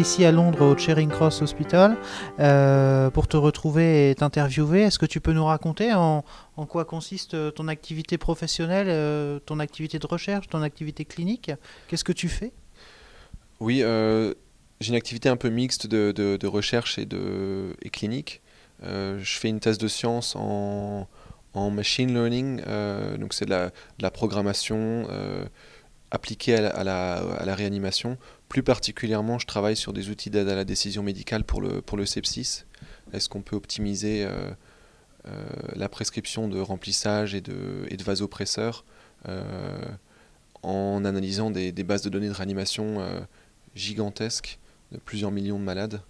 ici à Londres au Charing Cross Hospital pour te retrouver et t'interviewer. Est-ce que tu peux nous raconter en quoi consiste ton activité professionnelle, ton activité de recherche, ton activité clinique? Qu'est-ce que tu fais? Oui, j'ai une activité un peu mixte de recherche et clinique. Je fais une thèse de science en machine learning, donc c'est de la programmation appliquée à la réanimation. Plus particulièrement, je travaille sur des outils d'aide à la décision médicale pour le sepsis. Est-ce qu'on peut optimiser la prescription de remplissage et de vasopresseurs en analysant des bases de données de réanimation gigantesques de plusieurs millions de malades,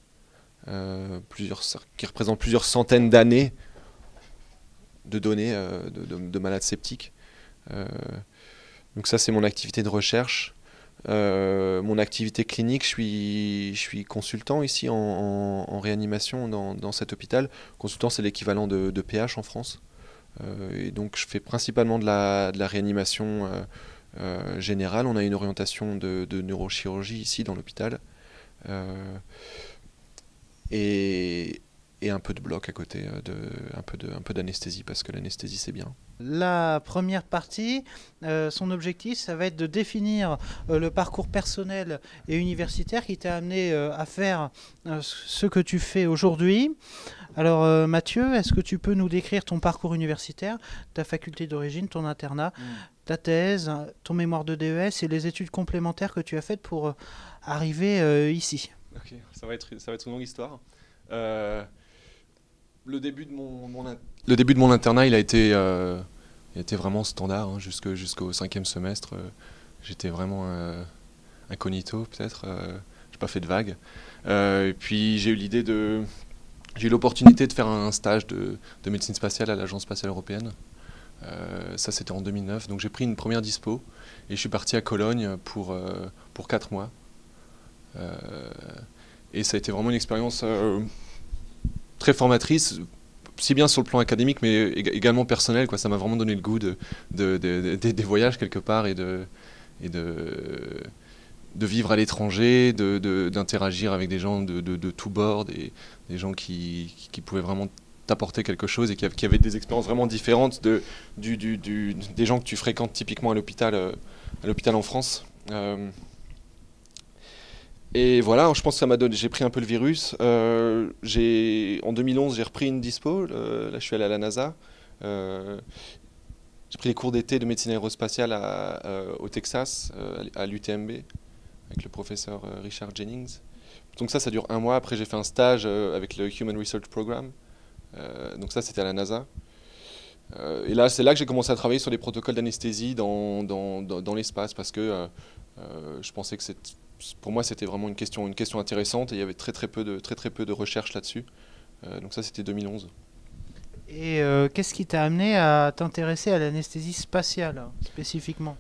qui représentent plusieurs centaines d'années de données de malades septiques. Donc ça, c'est mon activité de recherche. Mon activité clinique, je suis consultant ici en réanimation dans cet hôpital. Consultant, c'est l'équivalent de PH en France. Et donc je fais principalement de la réanimation générale. On a une orientation de neurochirurgie ici dans l'hôpital. Et, et un peu de bloc à côté, un peu d'anesthésie, parce que l'anesthésie c'est bien. La première partie, son objectif, ça va être de définir le parcours personnel et universitaire qui t'a amené à faire ce que tu fais aujourd'hui. Alors Mathieu, est-ce que tu peux nous décrire ton parcours universitaire, ta faculté d'origine, ton internat, ta thèse, ton mémoire de DES et les études complémentaires que tu as faites pour arriver ici? Ok, ça va être une longue histoire. Le début de le début de mon internat, il a été vraiment standard, hein, jusqu'au cinquième semestre. J'étais vraiment incognito, peut-être. J'ai pas fait de vagues. Et puis j'ai eu l'opportunité de faire un stage de médecine spatiale à l'Agence spatiale européenne. Ça, c'était en 2009. Donc j'ai pris une première dispo et je suis parti à Cologne pour 4 mois. Et ça a été vraiment une expérience très formatrice, si bien sur le plan académique, mais également personnel, quoi. Ça m'a vraiment donné le goût des voyages quelque part et de vivre à l'étranger, d'interagir avec des gens de tous bords, des gens qui pouvaient vraiment t'apporter quelque chose et qui avaient des expériences vraiment différentes des gens que tu fréquentes typiquement à l'hôpital en France. Et voilà, je pense que ça m'a donné, j'ai pris un peu le virus. En 2011, j'ai repris une dispo. Là, je suis allé à la NASA. J'ai pris les cours d'été de médecine aérospatiale au Texas, à l'UTMB, avec le professeur Richard Jennings. Donc ça dure un mois. Après, j'ai fait un stage avec le Human Research Program. Donc ça, c'était à la NASA. Et là, c'est là que j'ai commencé à travailler sur les protocoles d'anesthésie dans l'espace, parce que je pensais que pour moi, c'était vraiment une question intéressante, et il y avait très très peu de recherche là-dessus. Donc ça, c'était 2011. Et qu'est-ce qui t'a amené à t'intéresser à l'anesthésie spatiale, spécifiquement?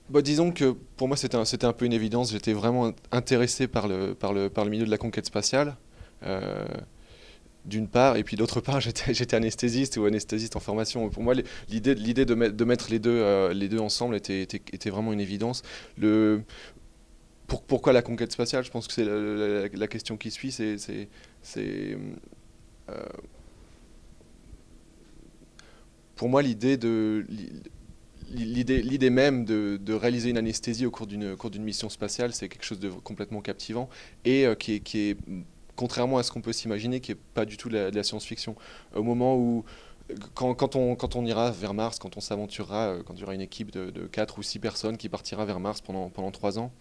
Bah, disons que pour moi, c'était un peu une évidence. J'étais vraiment intéressé par le milieu de la conquête spatiale. D'une part, et puis d'autre part, j'étais anesthésiste ou anesthésiste en formation. Pour moi, l'idée de mettre les deux ensemble était vraiment une évidence. Pourquoi la conquête spatiale? Je pense que c'est la question qui suit. Euh, pour moi, l'idée même de réaliser une anesthésie au cours d'une mission spatiale, c'est quelque chose de complètement captivant et qui est, contrairement à ce qu'on peut s'imaginer, qui n'est pas du tout de la science-fiction. Au moment où, quand on ira vers Mars, quand on s'aventurera, quand il y aura une équipe de 4 ou 6 personnes qui partira vers Mars pendant 3 ans,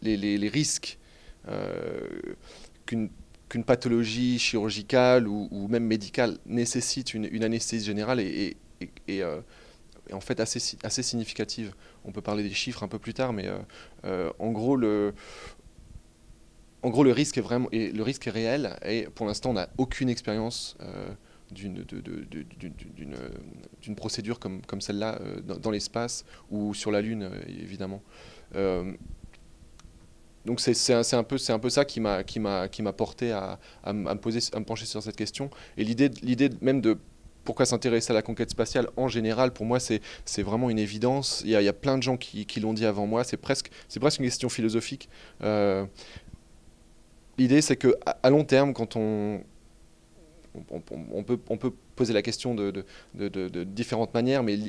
les risques qu'une pathologie chirurgicale ou même médicale nécessite une anesthésie générale est en fait assez significative. On peut parler des chiffres un peu plus tard, mais en gros, le risque est vraiment, et le risque est réel, et pour l'instant, on n'a aucune expérience d'une procédure comme celle-là dans l'espace ou sur la Lune, évidemment. Donc c'est un peu ça qui m'a porté à me pencher sur cette question. Et l'idée même pourquoi s'intéresser à la conquête spatiale en général, pour moi, c'est vraiment une évidence. Il y a plein de gens qui l'ont dit avant moi. C'est presque une question philosophique. L'idée, c'est qu'à long terme, quand on peut poser la question de différentes manières, mais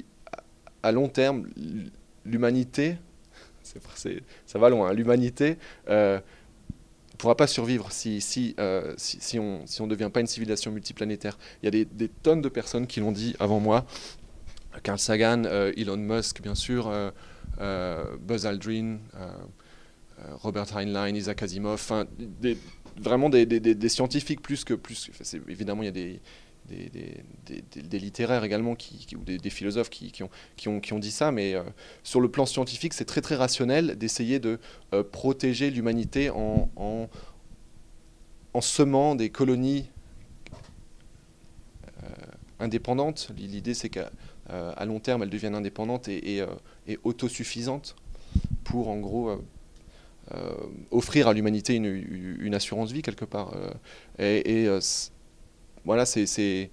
à long terme, l'humanité, ça va loin, hein, l'humanité ne pourra pas survivre si on ne devient pas une civilisation multiplanétaire. Il y a des tonnes de personnes qui l'ont dit avant moi. Carl Sagan, Elon Musk, bien sûr, Buzz Aldrin, Robert Heinlein, Isaac Asimov, enfin, vraiment des scientifiques évidemment, il y a des littéraires également ou des philosophes qui ont dit ça, mais sur le plan scientifique, c'est très très rationnel d'essayer de protéger l'humanité en semant des colonies indépendantes. L'idée, c'est qu'à long terme, elles deviennent indépendantes et autosuffisantes pour, en gros, offrir à l'humanité une assurance vie quelque part. Voilà, c'est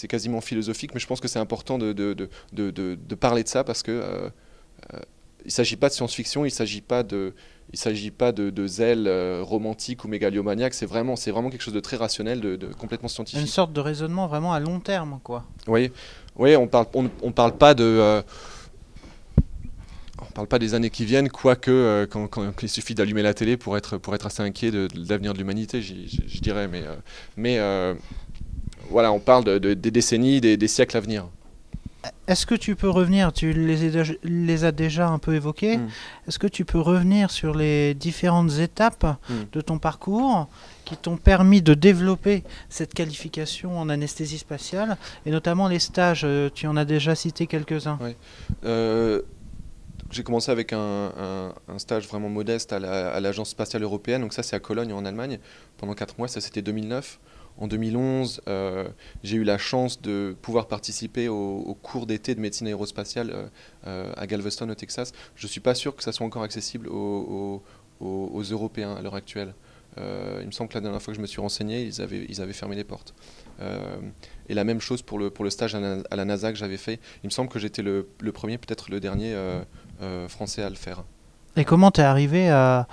quasiment philosophique, mais je pense que c'est important de parler de ça parce que il ne s'agit pas de science-fiction, il ne s'agit pas de zèle romantique ou mégalomaniaque, c'est vraiment quelque chose de très rationnel, de complètement scientifique. Une sorte de raisonnement vraiment à long terme, quoi. Oui, on parle pas de... on parle pas des années qui viennent, quoique quand il suffit d'allumer la télé pour être assez inquiet de l'avenir de l'humanité, je dirais. Mais voilà, on parle des décennies, des siècles à venir. Est-ce que tu peux revenir, tu les as déjà un peu évoqués, est-ce que tu peux revenir sur les différentes étapes de ton parcours qui t'ont permis de développer cette qualification en anesthésie spatiale, et notamment les stages, tu en as déjà cité quelques-uns. Oui. J'ai commencé avec un stage vraiment modeste à l'Agence spatiale européenne, donc ça c'est à Cologne en Allemagne, pendant 4 mois, ça c'était 2009. En 2011, j'ai eu la chance de pouvoir participer au cours d'été de médecine aérospatiale à Galveston au Texas. Je ne suis pas sûr que ça soit encore accessible aux Européens à l'heure actuelle. Il me semble que la dernière fois que je me suis renseigné, ils avaient fermé les portes. Et la même chose pour le stage à la NASA que j'avais fait. Il me semble que j'étais le premier, peut-être le dernier français à le faire. Et comment tu es arrivé à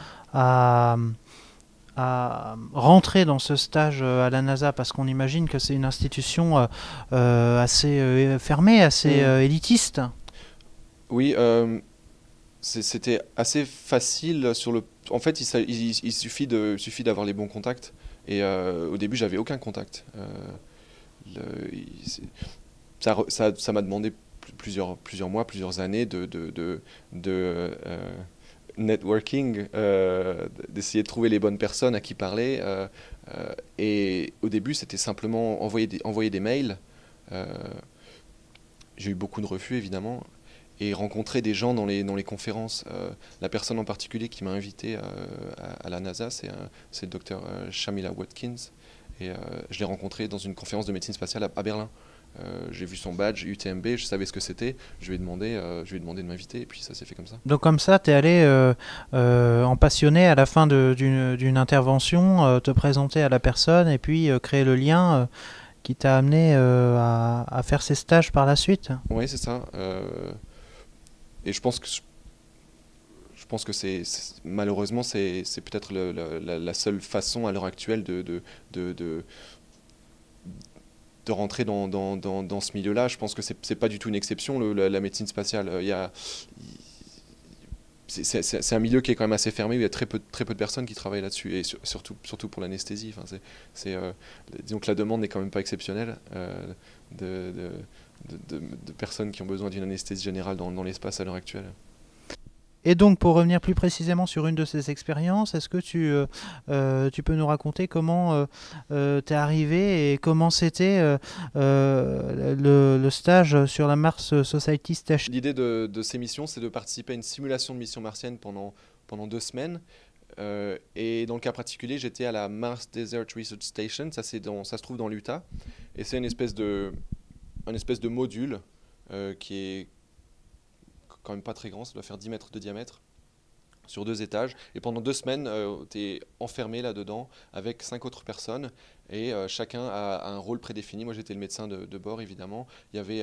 rentrer dans ce stage à la NASA, parce qu'on imagine que c'est une institution assez fermée, assez élitiste. Oui, c'était assez facile En fait, il suffit d'avoir les bons contacts. Et au début, j'avais aucun contact. Ça m'a demandé plusieurs mois, plusieurs années de networking, d'essayer de trouver les bonnes personnes à qui parler. Et au début, c'était simplement envoyer des mails. J'ai eu beaucoup de refus, évidemment, et rencontrer des gens dans les conférences. La personne en particulier qui m'a invité à la NASA, c'est le docteur Shamila Watkins. Et je l'ai rencontré dans une conférence de médecine spatiale à Berlin. J'ai vu son badge UTMB, je savais ce que c'était, je lui ai demandé de m'inviter, et puis ça s'est fait comme ça. Donc comme ça, tu es allé en passionné à la fin d'une intervention, te présenter à la personne et puis créer le lien qui t'a amené à faire ces stages par la suite. Oui, c'est ça. Et je pense que malheureusement, c'est peut-être la seule façon à l'heure actuelle de rentrer dans ce milieu-là. Je pense que c'est pas du tout une exception, la médecine spatiale. C'est un milieu qui est quand même assez fermé, où il y a très peu de personnes qui travaillent là-dessus, et surtout pour l'anesthésie. Enfin, disons que la demande n'est quand même pas exceptionnelle de personnes qui ont besoin d'une anesthésie générale dans l'espace à l'heure actuelle. Et donc, pour revenir plus précisément sur une de ces expériences, est-ce que tu peux nous raconter comment t'es arrivé et comment c'était le stage sur la Mars Society Station? L'idée de ces missions, c'est de participer à une simulation de mission martienne pendant 2 semaines. Et dans le cas particulier, j'étais à la Mars Desert Research Station, ça se trouve dans l'Utah, et c'est une espèce de module qui est quand même pas très grand, ça doit faire 10 mètres de diamètre, sur 2 étages. Et pendant 2 semaines, tu es enfermé là-dedans avec 5 autres personnes et chacun a un rôle prédéfini. Moi, j'étais le médecin de bord, évidemment. Il y avait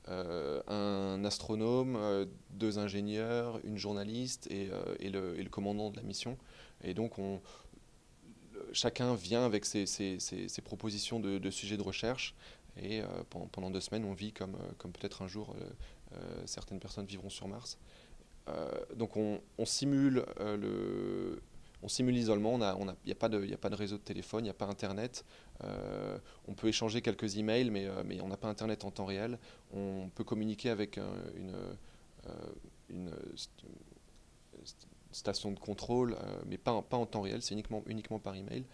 un astronome, 2 ingénieurs, une journaliste et le commandant de la mission. Et donc, chacun vient avec ses propositions de sujets de recherche. Et pendant 2 semaines, on vit comme peut-être un jour certaines personnes vivront sur Mars. Donc on simule l'isolement, il n'y a pas de réseau de téléphone, il n'y a pas Internet. On peut échanger quelques emails, mais on n'a pas Internet en temps réel. On peut communiquer avec une station de contrôle, mais pas en temps réel, c'est uniquement par email.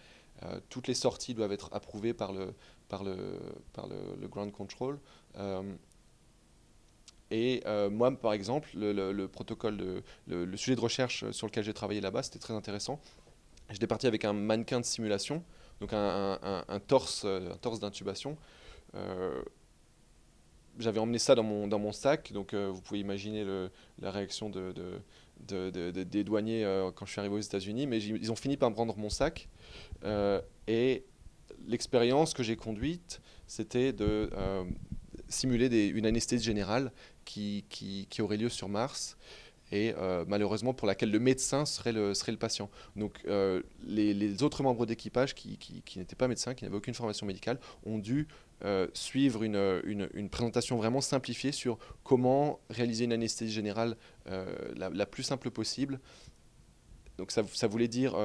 Toutes les sorties doivent être approuvées par le ground control. Et moi, par exemple, le protocole, le sujet de recherche sur lequel j'ai travaillé là-bas, c'était très intéressant. J'étais parti avec un mannequin de simulation, donc un torse d'intubation. Euh, J'avais emmené ça dans mon sac, donc vous pouvez imaginer la réaction des douaniers quand je suis arrivé aux États-Unis, mais ils ont fini par me rendre mon sac. Et l'expérience que j'ai conduite, c'était de simuler une anesthésie générale qui aurait lieu sur Mars et malheureusement pour laquelle le médecin serait le patient. Donc les autres membres d'équipage qui n'étaient pas médecins, qui n'avaient aucune formation médicale, ont dû suivre une présentation vraiment simplifiée sur comment réaliser une anesthésie générale la plus simple possible. Donc ça voulait dire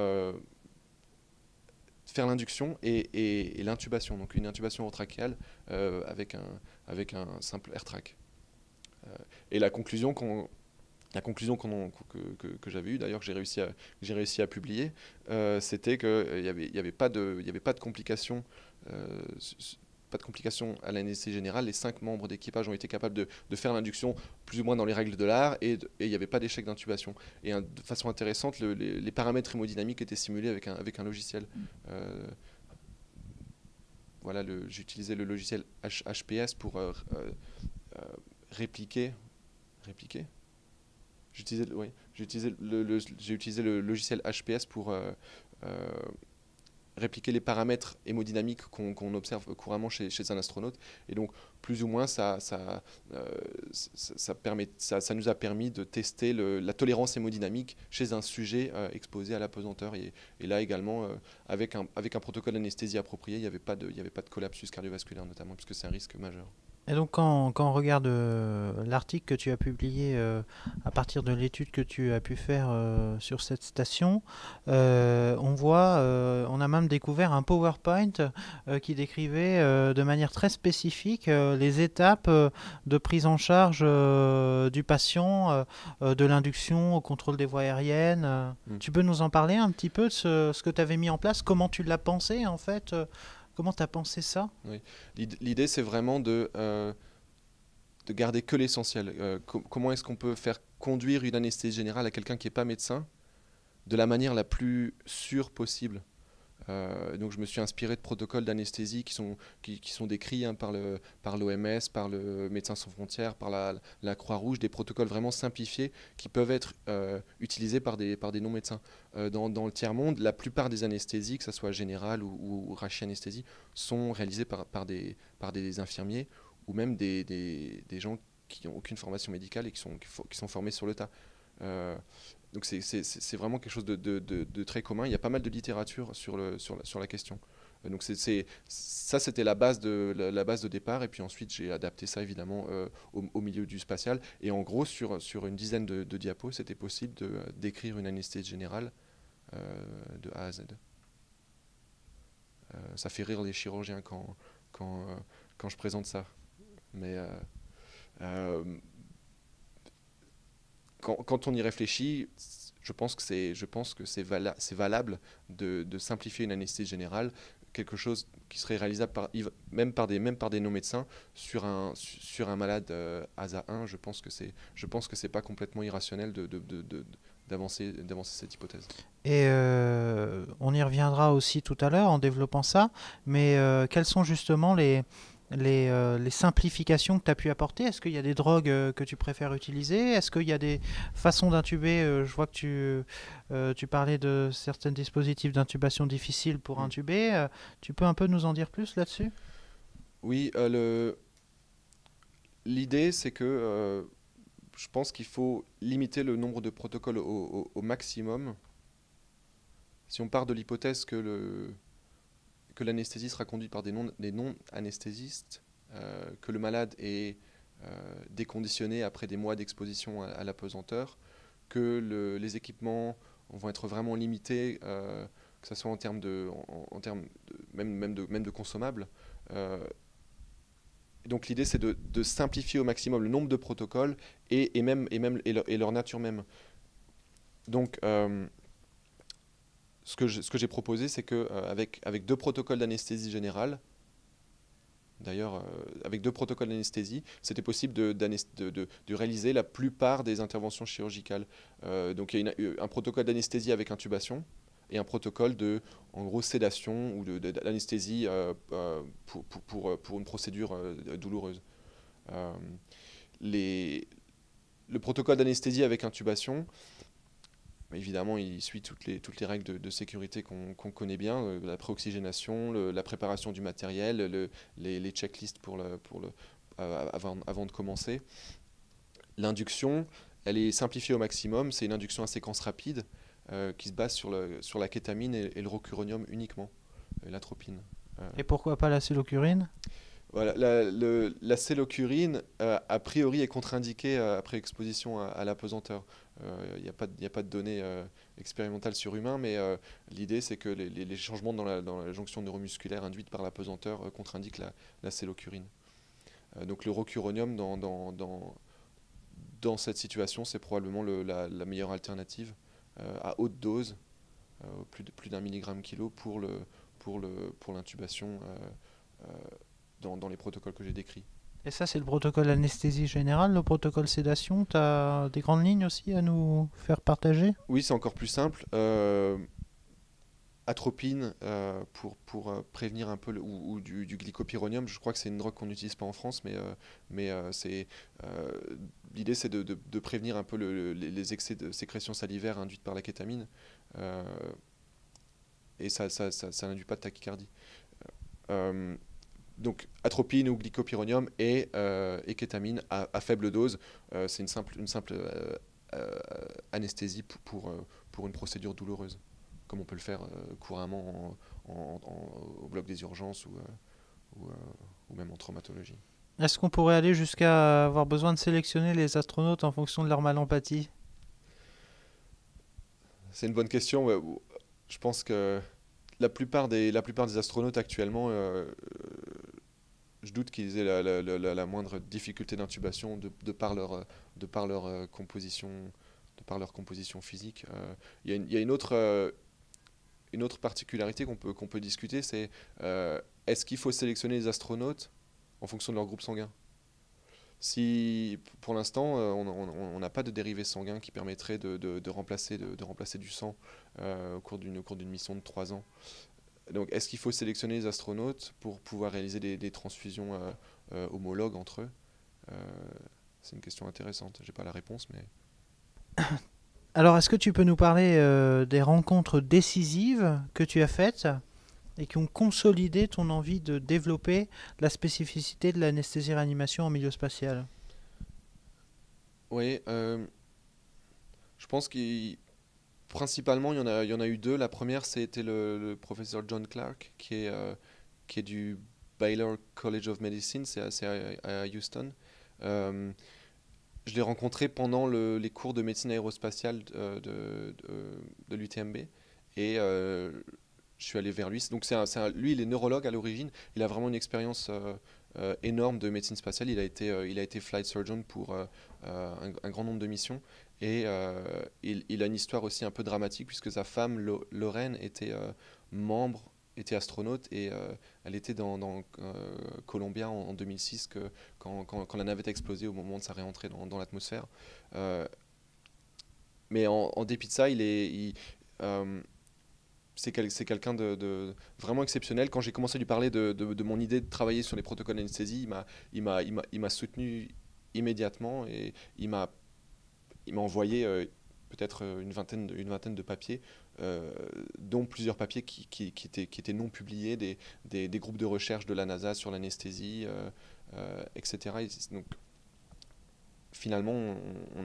faire l'induction et l'intubation, donc une intubation trachéale avec un simple AirTrack. Et la conclusion que j'avais eue, d'ailleurs que j'ai réussi à publier, c'était qu'il n'y avait pas de complications. Pas de complications à l'anesthésie générale. Les 5 membres d'équipage ont été capables de faire l'induction plus ou moins dans les règles de l'art et il n'y avait pas d'échec d'intubation. Et de façon intéressante, les paramètres hémodynamiques étaient simulés avec un logiciel. Voilà, j'ai utilisé le logiciel HPS pour répliquer. J'ai utilisé le logiciel HPS pour répliquer les paramètres hémodynamiques qu'on observe couramment chez un astronaute. Et donc, plus ou moins, ça nous a permis de tester la tolérance hémodynamique chez un sujet exposé à l'apesanteur. Et là également, avec un protocole d'anesthésie approprié, il n'y avait pas de collapsus cardiovasculaire notamment, puisque c'est un risque majeur. Et donc quand on regarde l'article que tu as publié à partir de l'étude que tu as pu faire sur cette station, on voit, on a même découvert un PowerPoint qui décrivait de manière très spécifique les étapes de prise en charge du patient, de l'induction au contrôle des voies aériennes. Tu peux nous en parler un petit peu de ce que tu avais mis en place, comment tu l'as pensé en fait Comment tu as pensé ça? Oui. L'idée, c'est vraiment de garder que l'essentiel. Comment est-ce qu'on peut faire conduire une anesthésie générale à quelqu'un qui n'est pas médecin de la manière la plus sûre possible. Donc je me suis inspiré de protocoles d'anesthésie qui sont décrits par l'OMS, par le Médecins sans frontières, par la Croix-Rouge, des protocoles vraiment simplifiés qui peuvent être utilisés par des non-médecins. Dans le tiers-monde, la plupart des anesthésies, que ce soit générale ou rachianesthésie, sont réalisées par des infirmiers ou même des gens qui n'ont aucune formation médicale et qui sont formés sur le tas. Donc c'est vraiment quelque chose de très commun. Il y a pas mal de littérature sur la question. Donc ça c'était la base de départ, et puis ensuite j'ai adapté ça évidemment au milieu du spatial. Et en gros sur une dizaine de diapos, c'était possible de décrire une anesthésie générale de A à Z. Ça fait rire les chirurgiens quand je présente ça. Mais quand on y réfléchit, je pense que c'est valable de simplifier une anesthésie générale, quelque chose qui serait réalisable même par des non-médecins sur un malade ASA1. Je pense que c'est pas complètement irrationnel d'avancer cette hypothèse. Et on y reviendra aussi tout à l'heure en développant ça, mais quels sont justement les les simplifications que tu as pu apporter? Est-ce qu'il y a des drogues que tu préfères utiliser? Est-ce qu'il y a des façons d'intuber? Je vois que tu parlais de certains dispositifs d'intubation difficiles pour Mm. intuber. Tu peux un peu nous en dire plus là-dessus? Oui, l'idée, c'est que je pense qu'il faut limiter le nombre de protocoles au maximum. Si on part de l'hypothèse que l'anesthésie sera conduite par des non-anesthésistes, que le malade est déconditionné après des mois d'exposition à l'apesanteur, que les équipements vont être vraiment limités, que ce soit en termes même de consommables. Euh, donc l'idée c'est de simplifier au maximum le nombre de protocoles et leur nature même. Donc ce que j'ai proposé, c'est que avec deux protocoles d'anesthésie générale, d'ailleurs, avec deux protocoles d'anesthésie, c'était possible de réaliser la plupart des interventions chirurgicales. Donc il y a un protocole d'anesthésie avec intubation et un protocole en gros, sédation ou d'anesthésie pour une procédure douloureuse. Euh, les- le protocole d'anesthésie avec intubation, évidemment, il suit toutes les règles de sécurité qu'on connaît bien, la préoxygénation, la préparation du matériel, les checklists avant de commencer. L'induction, elle est simplifiée au maximum, c'est une induction à séquence rapide qui se base sur la kétamine et le rocuronium uniquement, et l'atropine. Euh, Et pourquoi pas la cellocurine? Voilà, la cellocurine, a priori, est contre-indiquée après exposition à l'apesanteur. Il n'y a pas de données expérimentales sur humains, mais l'idée, c'est que les changements dans la jonction neuromusculaire induite par l'apesanteur contre-indiquent la cellocurine. Donc le rocuronium, dans cette situation, c'est probablement la meilleure alternative à haute dose, plus d'un milligramme kilo pour l'intubation dans les protocoles que j'ai décrits. Et ça, c'est le protocole anesthésie générale, le protocole sédation. Tu as des grandes lignes aussi à nous faire partager? Oui, c'est encore plus simple. Atropine prévenir un peu ou du glycopyrronium. Je crois que c'est une drogue qu'on n'utilise pas en France, euh, l'idée c'est de prévenir un peu les excès de sécrétion salivaire induites par la kétamine, euh, et ça n'induit pas de tachycardie. Euh, donc atropine ou glycopyrronium et kétamine à faible dose, c'est une simple euh, anesthésie pour une procédure douloureuse, comme on peut le faire couramment au bloc des urgences ou, euh, ou même en traumatologie. Est-ce qu'on pourrait aller jusqu'à avoir besoin de sélectionner les astronautes en fonction de leur mal-empathie? C'est une bonne question. Ouais. Je pense que la plupart des astronautes actuellement, je doute qu'ils aient la moindre difficulté d'intubation de par leur composition, physique. Il y a une autre particularité qu'on peut discuter, c'est est-ce qu'il faut sélectionner les astronautes en fonction de leur groupe sanguin? Si pour l'instant on n'a pas de dérivé sanguin qui permettrait de remplacer du sang au cours d'une mission de 3 ans. Donc est-ce qu'il faut sélectionner les astronautes pour pouvoir réaliser des transfusions homologues entre eux? Euh, c'est une question intéressante. J'ai pas la réponse, mais Alors, est-ce que tu peux nous parler des rencontres décisives que tu as faites et qui ont consolidé ton envie de développer la spécificité de l'anesthésie-réanimation en milieu spatial? oui. Je pense qu'il principalement il y en a eu deux. La première, c'était le professeur John Clark qui est du Baylor College of Medicine, c'est à Houston. Euh, je l'ai rencontré pendant les cours de médecine aérospatiale de l'UTMB et je suis allé vers lui. Donc lui, il est neurologue à l'origine. Il a vraiment une expérience énorme de médecine spatiale. Il a été flight surgeon pour un grand nombre de missions. Et il a une histoire aussi un peu dramatique puisque sa femme, Lorraine, était astronaute et elle était dans Columbia en 2006 quand la navette a explosé au moment de sa réentrée dans l'atmosphère. Euh, mais en dépit de ça, euh, c'est quelqu'un de vraiment exceptionnel. Quand j'ai commencé à lui parler de mon idée de travailler sur les protocoles d'anesthésie, il m'a soutenu immédiatement et il m'a envoyé peut-être une vingtaine de papiers, dont plusieurs papiers qui étaient non publiés, des groupes de recherche de la NASA sur l'anesthésie, etc. Donc, finalement,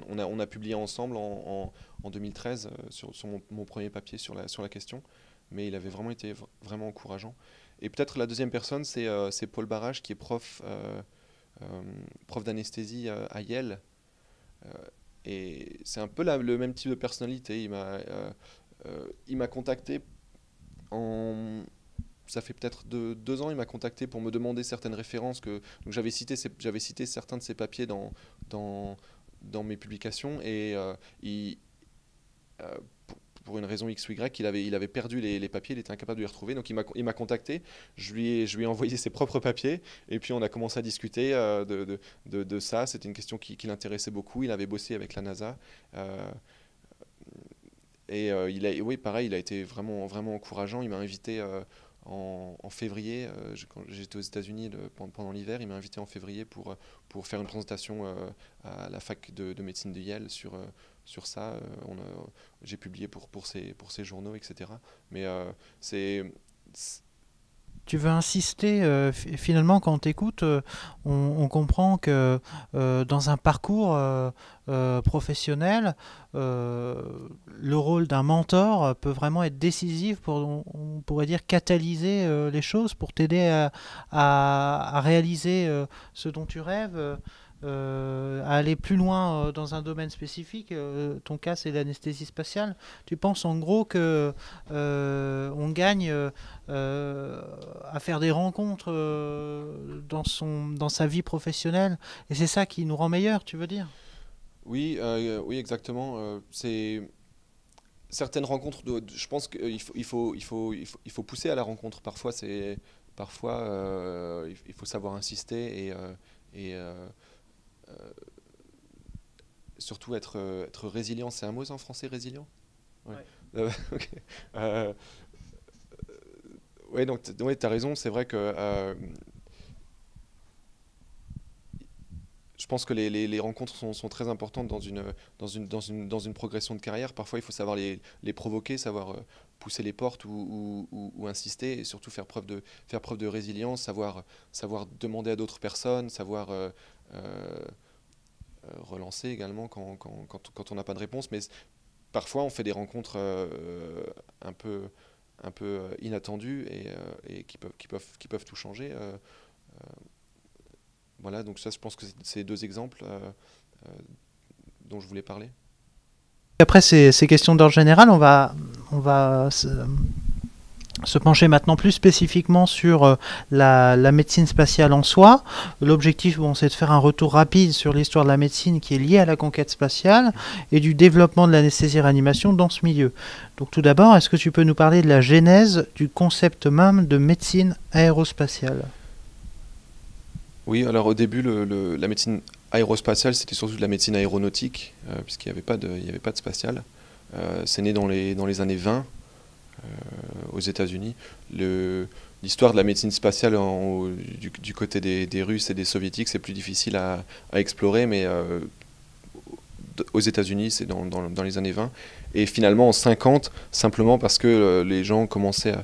on a publié ensemble en 2013 sur mon premier papier sur la question, mais il avait vraiment été vraiment encourageant. Et peut-être la deuxième personne, c'est Paul Barrage, qui est prof d'anesthésie à Yale. Et c'est un peu le même type de personnalité. Il m'a contacté ça fait peut-être 2 ans, il m'a contacté pour me demander certaines références donc j'avais cité certains de ses papiers dans mes publications et euh, pour une raison X ou Y, il avait perdu les papiers, il était incapable de les retrouver, donc il m'a contacté, je lui ai envoyé ses propres papiers, et puis on a commencé à discuter de ça. C'était une question qui l'intéressait beaucoup, il avait bossé avec la NASA, oui, pareil, il a été vraiment, vraiment encourageant. Il m'a invité en février, quand j'étais aux États-Unis pendant l'hiver, il m'a invité en février pour faire une présentation à la fac de médecine de Yale sur ça. J'ai publié pour ces journaux, etc. Mais Tu veux insister, finalement, quand on t'écoute, on comprend que dans un parcours professionnel, le rôle d'un mentor peut vraiment être décisif pour, on pourrait dire, catalyser les choses, pour t'aider à réaliser ce dont tu rêves. À aller plus loin dans un domaine spécifique. Ton cas, c'est l'anesthésie spatiale. Tu penses en gros que on gagne à faire des rencontres dans sa vie professionnelle, et c'est ça qui nous rend meilleurs, tu veux dire? oui, oui, exactement. C'est certaines rencontres. Je pense qu'il faut pousser à la rencontre. Parfois, il faut savoir insister et surtout être résilient. C'est un mot ça, en français, résilient? Ouais. Ok. Ouais, donc ouais, tu as raison. C'est vrai que je pense que les rencontres sont très importantes dans une progression de carrière. Parfois, il faut savoir les provoquer, savoir pousser les portes ou insister, et surtout faire preuve de résilience, savoir demander à d'autres personnes, savoir relancer également quand on n'a pas de réponse. Mais parfois, on fait des rencontres un peu inattendues et qui peuvent tout changer. Voilà, donc ça, je pense que c'est 2 exemples dont je voulais parler. Après ces questions d'ordre général, on va se pencher maintenant plus spécifiquement sur la médecine spatiale en soi. L'objectif, bon, c'est de faire un retour rapide sur l'histoire de la médecine qui est liée à la conquête spatiale et du développement de l'anesthésie-réanimation dans ce milieu. Donc tout d'abord, est-ce que tu peux nous parler de la genèse du concept même de médecine aérospatiale? Oui, alors au début, la médecine aérospatiale, c'était surtout de la médecine aéronautique, puisqu'il n'y avait pas de spatial. C'est né dans les années 20 aux États-Unis. L'histoire de la médecine spatiale du côté des Russes et des Soviétiques, c'est plus difficile à explorer, mais aux États-Unis, c'est dans les années 20. Et finalement, en 50, simplement parce que les gens commençaient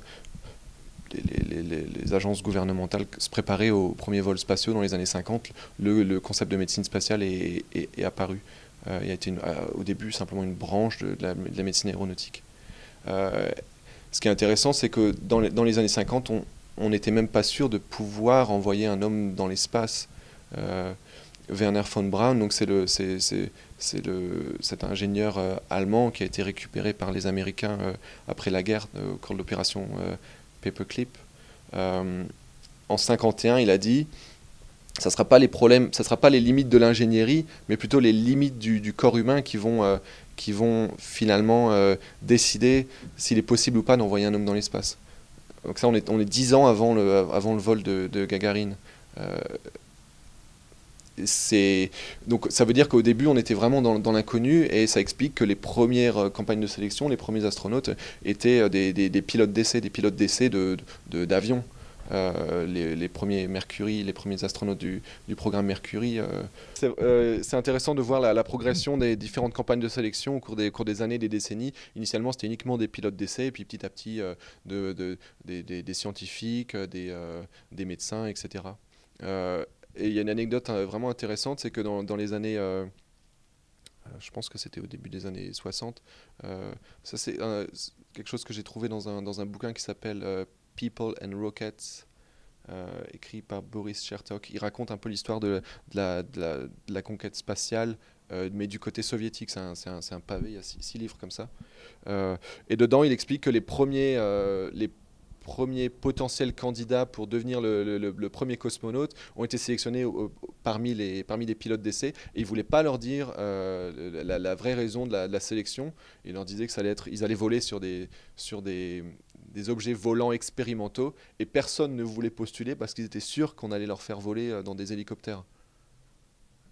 les agences gouvernementales se préparaient aux premiers vols spatiaux dans les années 50, le concept de médecine spatiale est apparu. Il a été au début simplement une branche de la médecine aéronautique. Ce qui est intéressant, c'est que dans les années 50, on n'était même pas sûr de pouvoir envoyer un homme dans l'espace. Werner von Braun, donc cet ingénieur allemand qui a été récupéré par les Américains après la guerre au cours de l'opération Paperclip. En 51, il a dit ça sera pas les limites de l'ingénierie, mais plutôt les limites du corps humain qui vont finalement décider s'il est possible ou pas d'envoyer un homme dans l'espace. Donc ça, on est 10 ans avant le vol de Gagarine. Donc ça veut dire qu'au début on était vraiment dans l'inconnu, et ça explique que les premières campagnes de sélection, les premiers astronautes étaient des pilotes d'essai d'avions. Les premiers Mercury, les premiers astronautes du programme Mercury. C'est intéressant de voir la progression des différentes campagnes de sélection au cours des années, des décennies. Initialement, c'était uniquement des pilotes d'essai, et puis petit à petit, des scientifiques, des médecins, etc. Et il y a une anecdote vraiment intéressante, c'est que dans les années, je pense que c'était au début des années 60, ça c'est quelque chose que j'ai trouvé dans un bouquin qui s'appelle People and Rockets, écrit par Boris Chertok. Il raconte un peu l'histoire de la conquête spatiale, mais du côté soviétique. C'est un pavé, il y a 6 livres comme ça. Et dedans, il explique que les premiers potentiels candidats pour devenir le premier cosmonaute ont été sélectionnés parmi les pilotes d'essai, et ils ne voulaient pas leur dire la vraie raison de la sélection. Ils leur disaient que ils allaient voler sur des objets volants expérimentaux, et personne ne voulait postuler parce qu'ils étaient sûrs qu'on allait leur faire voler dans des hélicoptères.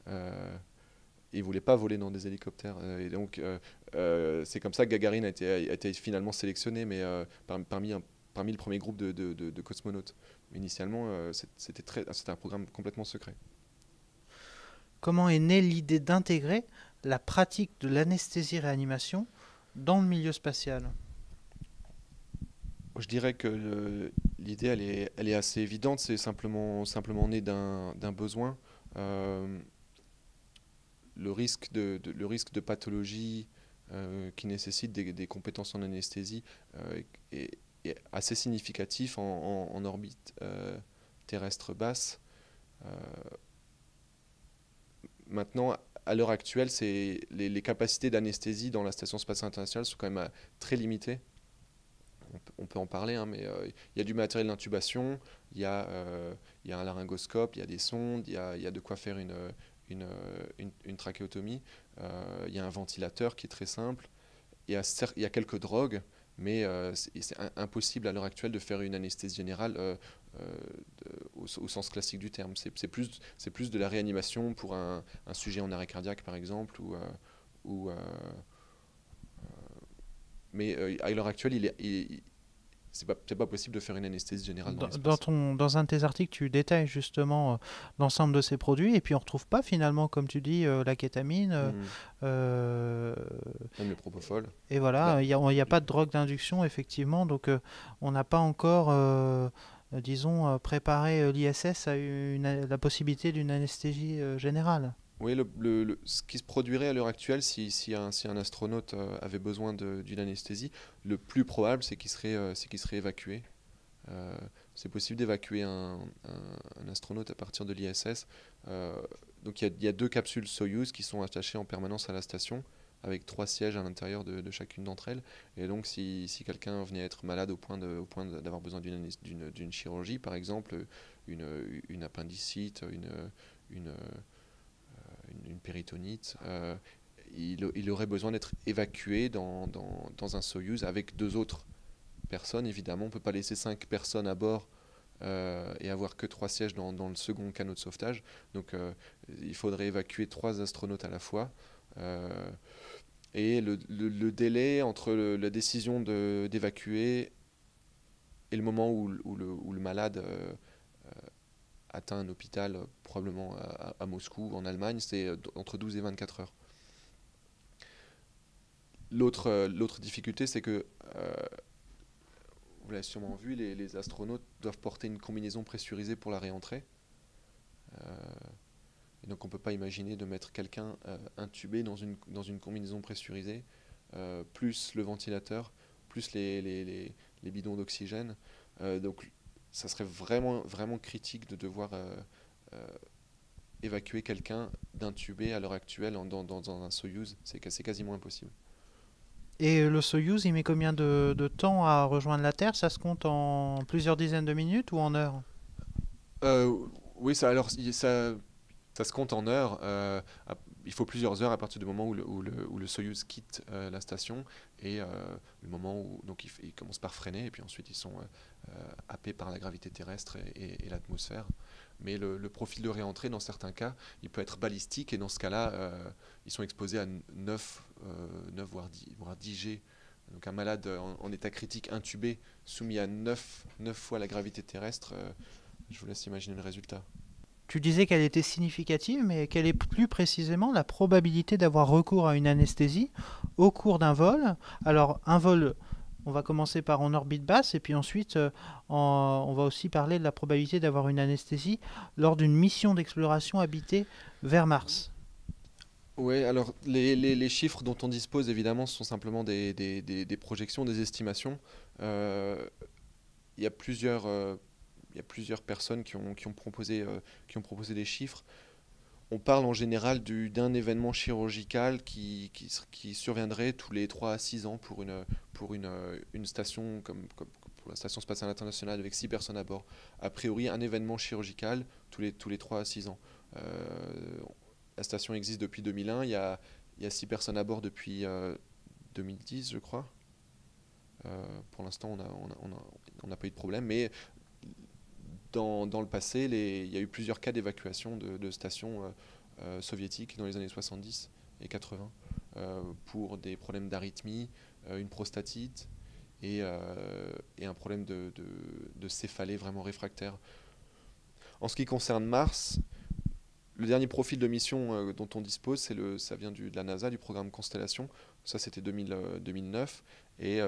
Ils ne voulaient pas voler dans des hélicoptères. Et donc, c'est comme ça que Gagarine a été finalement sélectionné, mais parmi le premier groupe de cosmonautes. Mais initialement, c'était un programme complètement secret. Comment est née l'idée d'intégrer la pratique de l'anesthésie-réanimation dans le milieu spatial? Je dirais que l'idée, elle est assez évidente. C'est simplement né d'un besoin. Le risque de pathologie qui nécessite des compétences en anesthésie est assez significatif en orbite terrestre basse. Maintenant, à l'heure actuelle, les capacités d'anesthésie dans la Station spatiale internationale sont quand même très limitées. On peut en parler, hein, mais il y a du matériel d'intubation, il y a un laryngoscope, il y a des sondes, il y a de quoi faire une trachéotomie, il y a un ventilateur qui est très simple, il y a quelques drogues, mais c'est impossible à l'heure actuelle de faire une anesthésie générale au sens classique du terme. C'est plus de la réanimation pour un sujet en arrêt cardiaque, par exemple, mais à l'heure actuelle, c'est pas possible de faire une anesthésie générale dans l'espace. Dans un de tes articles, tu détailles justement l'ensemble de ces produits, et puis on ne retrouve pas finalement, comme tu dis, la kétamine. Même le propofol. Et voilà, il n'y a pas de drogue d'induction, effectivement, donc on n'a pas encore, disons, préparé l'ISS à la possibilité d'une anesthésie générale. Oui, ce qui se produirait à l'heure actuelle, si un astronaute avait besoin d'une anesthésie, le plus probable, c'est qu'il serait évacué. C'est possible d'évacuer un astronaute à partir de l'ISS. Donc il y a 2 capsules Soyuz qui sont attachées en permanence à la station, avec 3 sièges à l'intérieur de chacune d'entre elles. Et donc si quelqu'un venait à être malade au point d'avoir besoin d'une chirurgie, par exemple, une appendicite, une péritonite, il aurait besoin d'être évacué dans un Soyuz avec 2 autres personnes. Évidemment, on ne peut pas laisser 5 personnes à bord et avoir que 3 sièges dans le second canot de sauvetage. Donc il faudrait évacuer 3 astronautes à la fois. Et le délai entre la décision d'évacuer et le moment où le malade atteint un hôpital, probablement à Moscou, en Allemagne, c'est entre 12 et 24 heures. L'autre difficulté, c'est que, vous l'avez sûrement vu, les astronautes doivent porter une combinaison pressurisée pour la réentrée. Et donc on ne peut pas imaginer de mettre quelqu'un intubé dans une combinaison pressurisée, plus le ventilateur, plus les bidons d'oxygène. Donc ça serait vraiment, vraiment critique de devoir évacuer quelqu'un d'intubé à l'heure actuelle dans un Soyuz. C'est quasiment impossible. Et le Soyuz, il met combien de temps à rejoindre la Terre? Ça se compte en plusieurs dizaines de minutes ou en heures? Oui, ça se compte en heures. Il faut plusieurs heures à partir du moment où le Soyuz quitte la station, et le moment où donc ils commencent par freiner, et puis ensuite ils sont happés par la gravité terrestre et l'atmosphère. mais le profil de réentrée, dans certains cas, il peut être balistique, et dans ce cas-là, ils sont exposés à 9 voire 10 G. Donc un malade en état critique intubé, soumis à 9 fois la gravité terrestre, je vous laisse imaginer le résultat. Tu disais qu'elle était significative, mais quelle est plus précisément la probabilité d'avoir recours à une anesthésie au cours d'un vol? Alors, un vol, on va commencer par en orbite basse, et puis ensuite, on va aussi parler de la probabilité d'avoir une anesthésie lors d'une mission d'exploration habitée vers Mars. Oui, alors les chiffres dont on dispose, évidemment, sont simplement des projections, des estimations. Il y a plusieurs personnes qui ont proposé des chiffres. On parle en général d'un événement chirurgical qui surviendrait tous les 3 à 6 ans pour une station comme pour la Station spatiale internationale avec 6 personnes à bord. A priori, un événement chirurgical tous les 3 à 6 ans. La station existe depuis 2001, il y a 6 personnes à bord depuis 2010, je crois. Pour l'instant, on n'a pas eu de problème, mais dans le passé, il y a eu plusieurs cas d'évacuation de stations soviétiques dans les années 70 et 80 pour des problèmes d'arythmie, une prostatite et un problème de céphalée vraiment réfractaire. En ce qui concerne Mars, le dernier profil de mission dont on dispose, ça vient de la NASA, du programme Constellation. Ça, c'était 2009. Et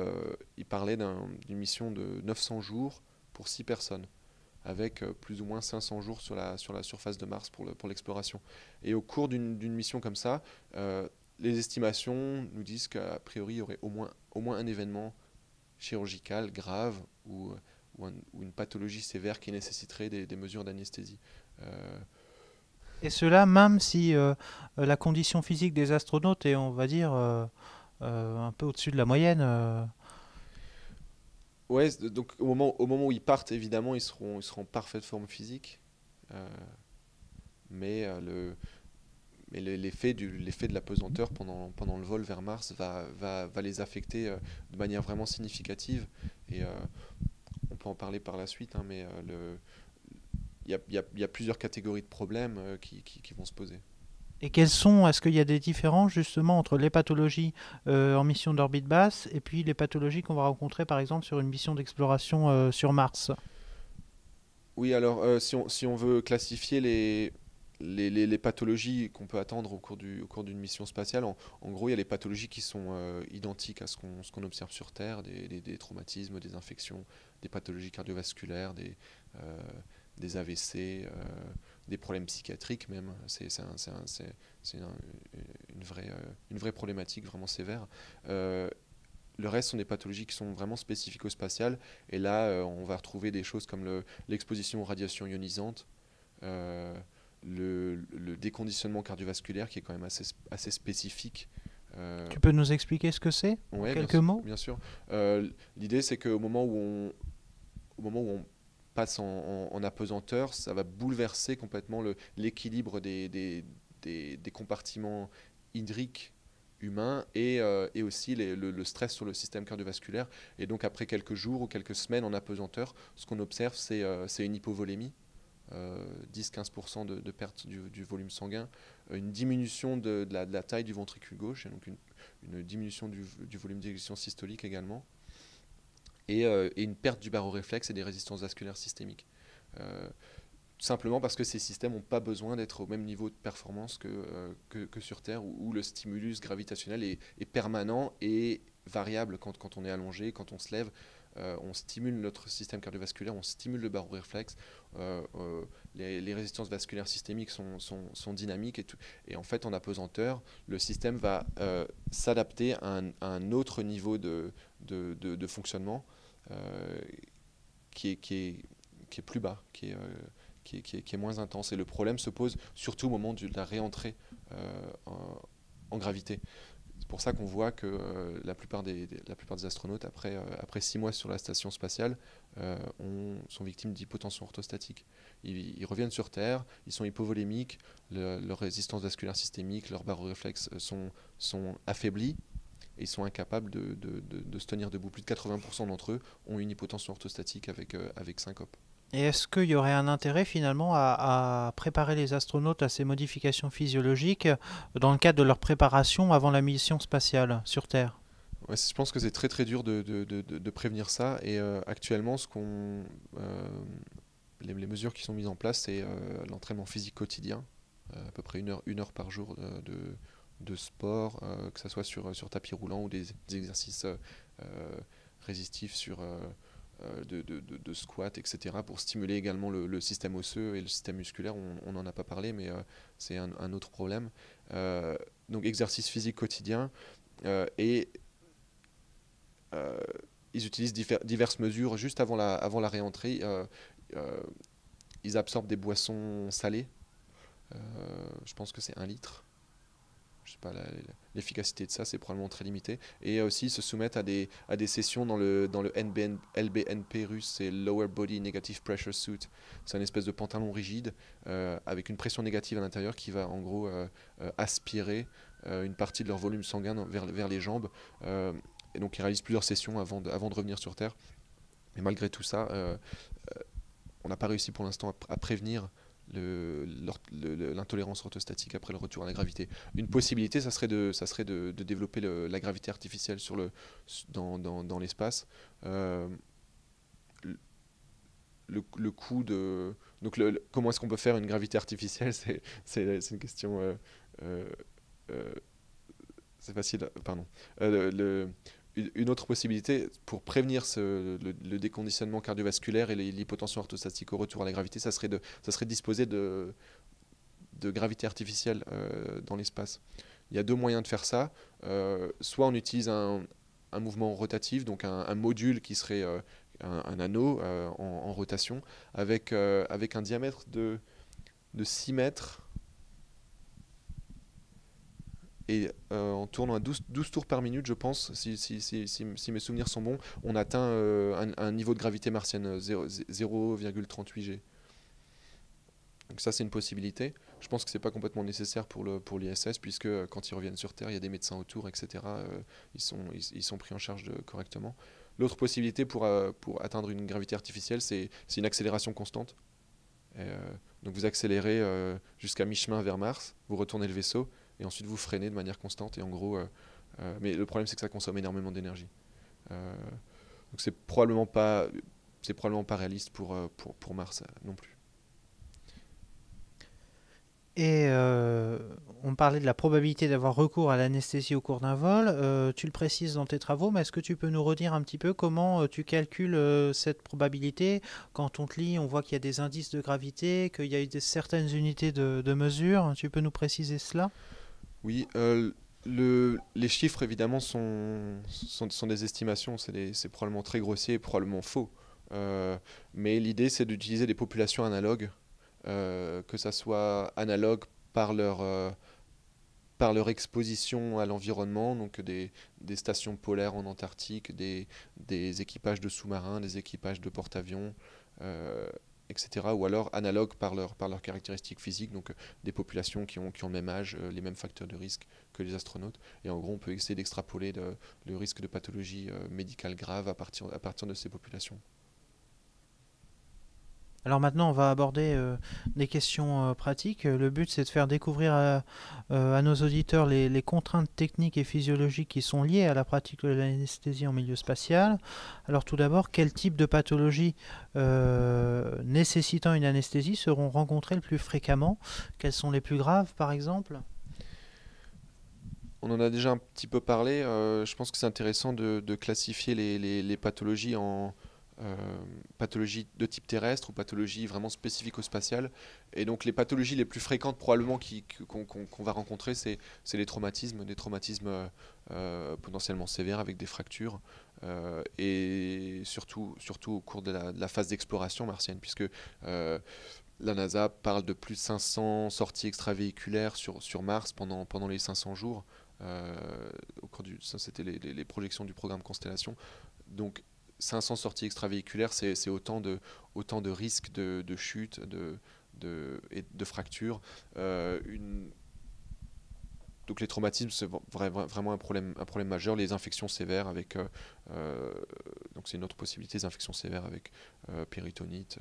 il parlait d'une mission de 900 jours pour 6 personnes, avec plus ou moins 500 jours sur la surface de Mars pour l'exploration. Et au cours d'une mission comme ça, les estimations nous disent qu'a priori, il y aurait au moins un événement chirurgical grave ou une pathologie sévère qui nécessiterait des mesures d'anesthésie. Et cela, même si la condition physique des astronautes est, on va dire, un peu au-dessus de la moyenne. Ouais, donc au moment où ils partent, évidemment, ils seront en parfaite forme physique. Euh, mais l'effet de la pesanteur pendant le vol vers Mars va les affecter de manière vraiment significative. Et on peut en parler par la suite, hein, mais il y a plusieurs catégories de problèmes qui vont se poser. Et est-ce qu'il y a des différences justement entre les pathologies en mission d'orbite basse et puis les pathologies qu'on va rencontrer par exemple sur une mission d'exploration sur Mars? Oui, alors si on veut classifier les pathologies qu'on peut attendre au cours d'une mission spatiale, en gros, il y a les pathologies qui sont identiques à ce qu'on observe sur Terre, des traumatismes, des infections, des pathologies cardiovasculaires, des AVC, des problèmes psychiatriques même. C'est une vraie problématique vraiment sévère. Le reste sont des pathologies qui sont vraiment spécifico-spatiales. Et là, on va retrouver des choses comme l'exposition aux radiations ionisantes, euh, le déconditionnement cardiovasculaire qui est quand même assez spécifique. Tu peux nous expliquer ce que c'est en Ouais, quelques mots? bien sûr. L'idée, c'est qu'au moment où on passe en apesanteur, ça va bouleverser complètement l'équilibre des compartiments hydriques humains et aussi le stress sur le système cardiovasculaire. Et donc après quelques jours ou quelques semaines en apesanteur, ce qu'on observe, c'est une hypovolémie, 10-15% de perte du volume sanguin, une diminution de la taille du ventricule gauche, et donc une diminution du volume d'éjection systolique également, et une perte du baroréflexe et des résistances vasculaires systémiques. Tout simplement parce que ces systèmes n'ont pas besoin d'être au même niveau de performance que sur Terre, où le stimulus gravitationnel est permanent et variable quand on est allongé, quand on se lève. On stimule notre système cardiovasculaire, on stimule le baroréflexe, les résistances vasculaires systémiques sont dynamiques, et en fait en apesanteur, le système va s'adapter à un autre niveau de fonctionnement qui est plus bas, qui est moins intense. Et le problème se pose surtout au moment de la réentrée en gravité. C'est pour ça qu'on voit que la plupart des astronautes, après 6 mois sur la station spatiale, sont victimes d'hypotension orthostatique. Ils reviennent sur Terre, ils sont hypovolémiques, leur résistance vasculaire systémique, leurs baroréflexes sont affaiblis, et ils sont incapables de se tenir debout. Plus de 80% d'entre eux ont une hypotension orthostatique avec syncope. Et est-ce qu'il y aurait un intérêt finalement à préparer les astronautes à ces modifications physiologiques dans le cadre de leur préparation avant la mission spatiale sur Terre? Ouais, je pense que c'est très très dur de prévenir ça. Et actuellement, les mesures qui sont mises en place, c'est l'entraînement physique quotidien, à peu près une heure par jour de sport, que ce soit sur tapis roulant ou des exercices résistifs de squat, etc., pour stimuler également le système osseux et le système musculaire. On n'en a pas parlé, mais c'est un autre problème. Euh, donc exercice physique quotidien et euh, ils utilisent diverses mesures juste avant la réentrée. Euh, Ils absorbent des boissons salées. Je pense que c'est 1 litre. Je sais pas, l'efficacité de ça, c'est probablement très limité. Et aussi, ils se soumettent à des sessions dans le LBNP russe, c'est Lower Body Negative Pressure Suit. C'est une espèce de pantalon rigide avec une pression négative à l'intérieur qui va en gros aspirer une partie de leur volume sanguin vers les jambes. Et donc, ils réalisent plusieurs sessions avant de revenir sur Terre. Et malgré tout ça, on n'a pas réussi pour l'instant à prévenir l'intolérance orthostatique après le retour à la gravité. Une possibilité, ça serait de développer la gravité artificielle dans l'espace. Euh, le coût de... Donc comment est-ce qu'on peut faire une gravité artificielle? C'est une question... euh, euh, c'est facile, pardon. Une autre possibilité pour prévenir le déconditionnement cardiovasculaire et l'hypotension orthostatique au retour à la gravité, ça serait de disposer de gravité artificielle dans l'espace. Il y a deux moyens de faire ça. Soit on utilise un mouvement rotatif, donc un module qui serait un anneau en rotation, avec un diamètre de 6 mètres et en tournant à 12 tours par minute, je pense, si mes souvenirs sont bons, on atteint un niveau de gravité martienne 0,38 G. Donc ça, c'est une possibilité. Je pense que c'est pas complètement nécessaire pour l'ISS, puisque quand ils reviennent sur Terre, il y a des médecins autour, etc. Ils sont pris en charge correctement. L'autre possibilité pour atteindre une gravité artificielle, c'est une accélération constante. Donc vous accélérez jusqu'à mi-chemin vers Mars, vous retournez le vaisseau, et ensuite vous freinez de manière constante. Et en gros, mais le problème c'est que ça consomme énormément d'énergie. Donc c'est probablement pas réaliste pour Mars non plus. Et on parlait de la probabilité d'avoir recours à l'anesthésie au cours d'un vol. Tu le précises dans tes travaux, mais est-ce que tu peux nous redire un petit peu comment tu calcules cette probabilité? Quand on te lit, on voit qu'il y a des indices de gravité, qu'il y a eu certaines unités de mesure. Tu peux nous préciser cela? Oui, les chiffres évidemment sont des estimations, c'est probablement très grossier et probablement faux. Mais l'idée c'est d'utiliser des populations analogues, que ça soit analogue par leur exposition à l'environnement, donc des stations polaires en Antarctique, des équipages de sous-marins, des équipages de porte-avions, euh, etc. Ou alors analogues par leurs caractéristiques physiques, donc des populations qui ont le même âge, les mêmes facteurs de risque que les astronautes. Et en gros, on peut essayer d'extrapoler le risque de pathologie médicale grave à partir de ces populations. Alors maintenant, on va aborder des questions pratiques. Le but, c'est de faire découvrir à nos auditeurs les contraintes techniques et physiologiques qui sont liées à la pratique de l'anesthésie en milieu spatial. Alors tout d'abord, quel type de pathologies nécessitant une anesthésie seront rencontrées le plus fréquemment? Quelles sont les plus graves, par exemple? On en a déjà un petit peu parlé. Je pense que c'est intéressant de classifier les pathologies en euh, pathologies de type terrestre ou pathologies vraiment spécifiques au spatial. Et donc les pathologies les plus fréquentes probablement qu'on va rencontrer, c'est des traumatismes potentiellement sévères avec des fractures. Et surtout au cours de la phase d'exploration martienne, puisque la NASA parle de plus de 500 sorties extravéhiculaires sur Mars pendant les 500 jours. Ça, c'était les projections du programme Constellation. Donc, 500 sorties extravéhiculaires, c'est autant de risques de chute et de fractures. donc les traumatismes, c'est vraiment un problème majeur. Les infections sévères avec, donc c'est une autre possibilité, les infections sévères avec péritonite,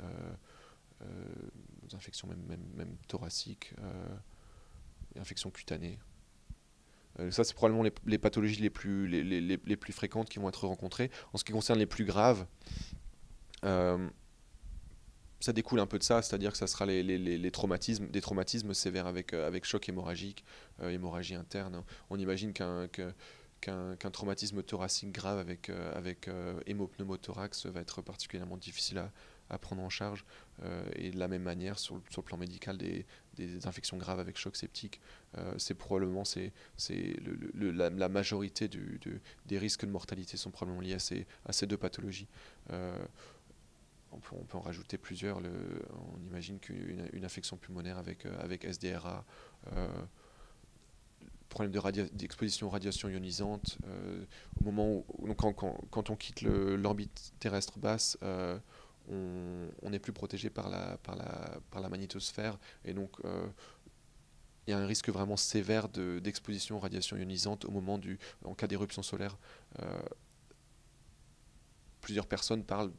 des infections même thoraciques, infections cutanées. Ça, c'est probablement les pathologies les plus fréquentes qui vont être rencontrées. En ce qui concerne les plus graves, ça découle un peu de ça, c'est-à-dire que ça sera des traumatismes sévères avec choc hémorragique, hémorragie interne. On imagine qu'un traumatisme thoracique grave avec hémopneumothorax va être particulièrement difficile à prendre en charge. Et de la même manière, sur le plan médical, des infections graves avec choc septique, c'est probablement la majorité des risques de mortalité sont probablement liés à ces deux pathologies. On peut en rajouter plusieurs. On imagine qu'une infection pulmonaire avec SDRA, problème d'exposition aux radiations ionisantes, au moment où, donc quand on quitte l'orbite terrestre basse, on n'est plus protégé par la magnétosphère, et donc il y a un risque vraiment sévère d'exposition aux radiations ionisantes en cas d'éruption solaire. Plusieurs personnes parlent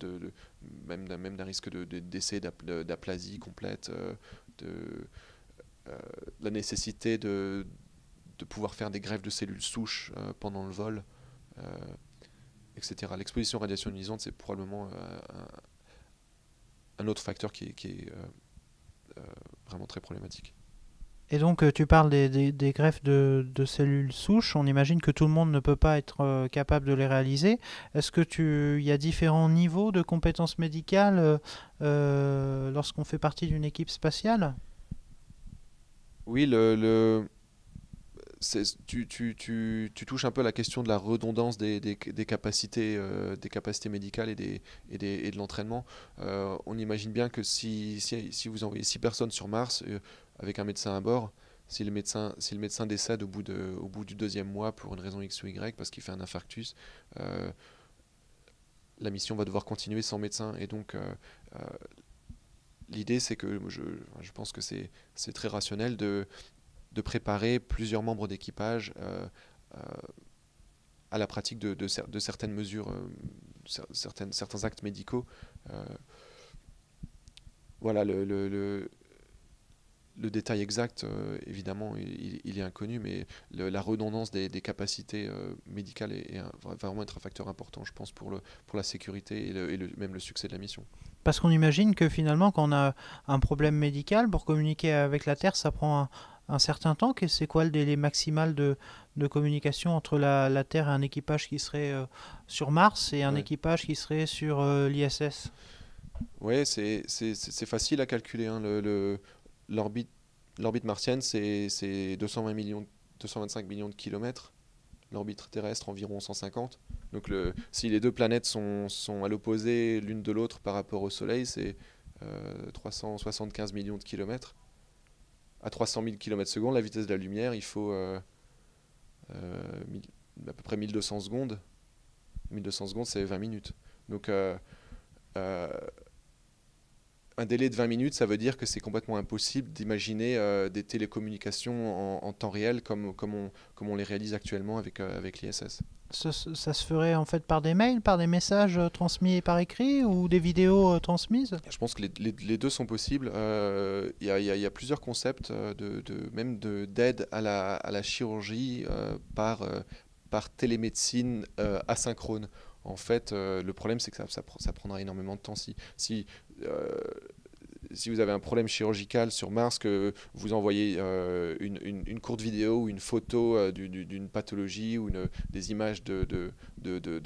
même d'un risque de décès, d'aplasie complète, la nécessité de pouvoir faire des greffes de cellules souches pendant le vol, etc. L'exposition aux radiations ionisantes, c'est probablement un autre facteur qui est vraiment très problématique. Et donc tu parles des greffes de cellules souches. On imagine que tout le monde ne peut pas être capable de les réaliser. Est-ce que il y a différents niveaux de compétences médicales lorsqu'on fait partie d'une équipe spatiale? Oui, tu touches un peu à la question de la redondance des capacités médicales et de l'entraînement. On imagine bien que si vous envoyez 6 personnes sur Mars avec un médecin à bord, si le médecin décède au bout du 2e mois pour une raison X ou Y, parce qu'il fait un infarctus, la mission va devoir continuer sans médecin. Et donc l'idée, c'est que je pense que c'est très rationnel de préparer plusieurs membres d'équipage à la pratique de certaines mesures, certains actes médicaux. Voilà, le détail exact, évidemment, il est inconnu, mais la redondance des capacités médicales va vraiment être un facteur important, je pense, pour la sécurité et même le succès de la mission. Parce qu'on imagine que finalement, quand on a un problème médical, pour communiquer avec la Terre, ça prend un certain temps. C'est quoi le délai maximal de communication entre la Terre et un équipage qui serait sur Mars et un équipage qui serait sur l'ISS? Oui, c'est facile à calculer, hein. L'orbite martienne, c'est 225 millions de kilomètres. L'orbite terrestre, environ 150. Donc si les deux planètes sont à l'opposé l'une de l'autre par rapport au Soleil, c'est 375 millions de kilomètres. À 300 000 km/s, la vitesse de la lumière, il faut à peu près 1200 secondes. 1200 secondes, c'est 20 minutes. Donc un délai de 20 minutes, ça veut dire que c'est complètement impossible d'imaginer des télécommunications en temps réel comme on les réalise actuellement avec l'ISS. Ça se ferait en fait par des mails, par des messages transmis par écrit ou des vidéos transmises? Je pense que les deux sont possibles. Il y a plusieurs concepts même d'aide à la chirurgie par télémédecine asynchrone. En fait, le problème, c'est que ça prendra énormément de temps. Si vous avez un problème chirurgical sur Mars, que vous envoyez une courte vidéo ou une photo d'une pathologie ou des images de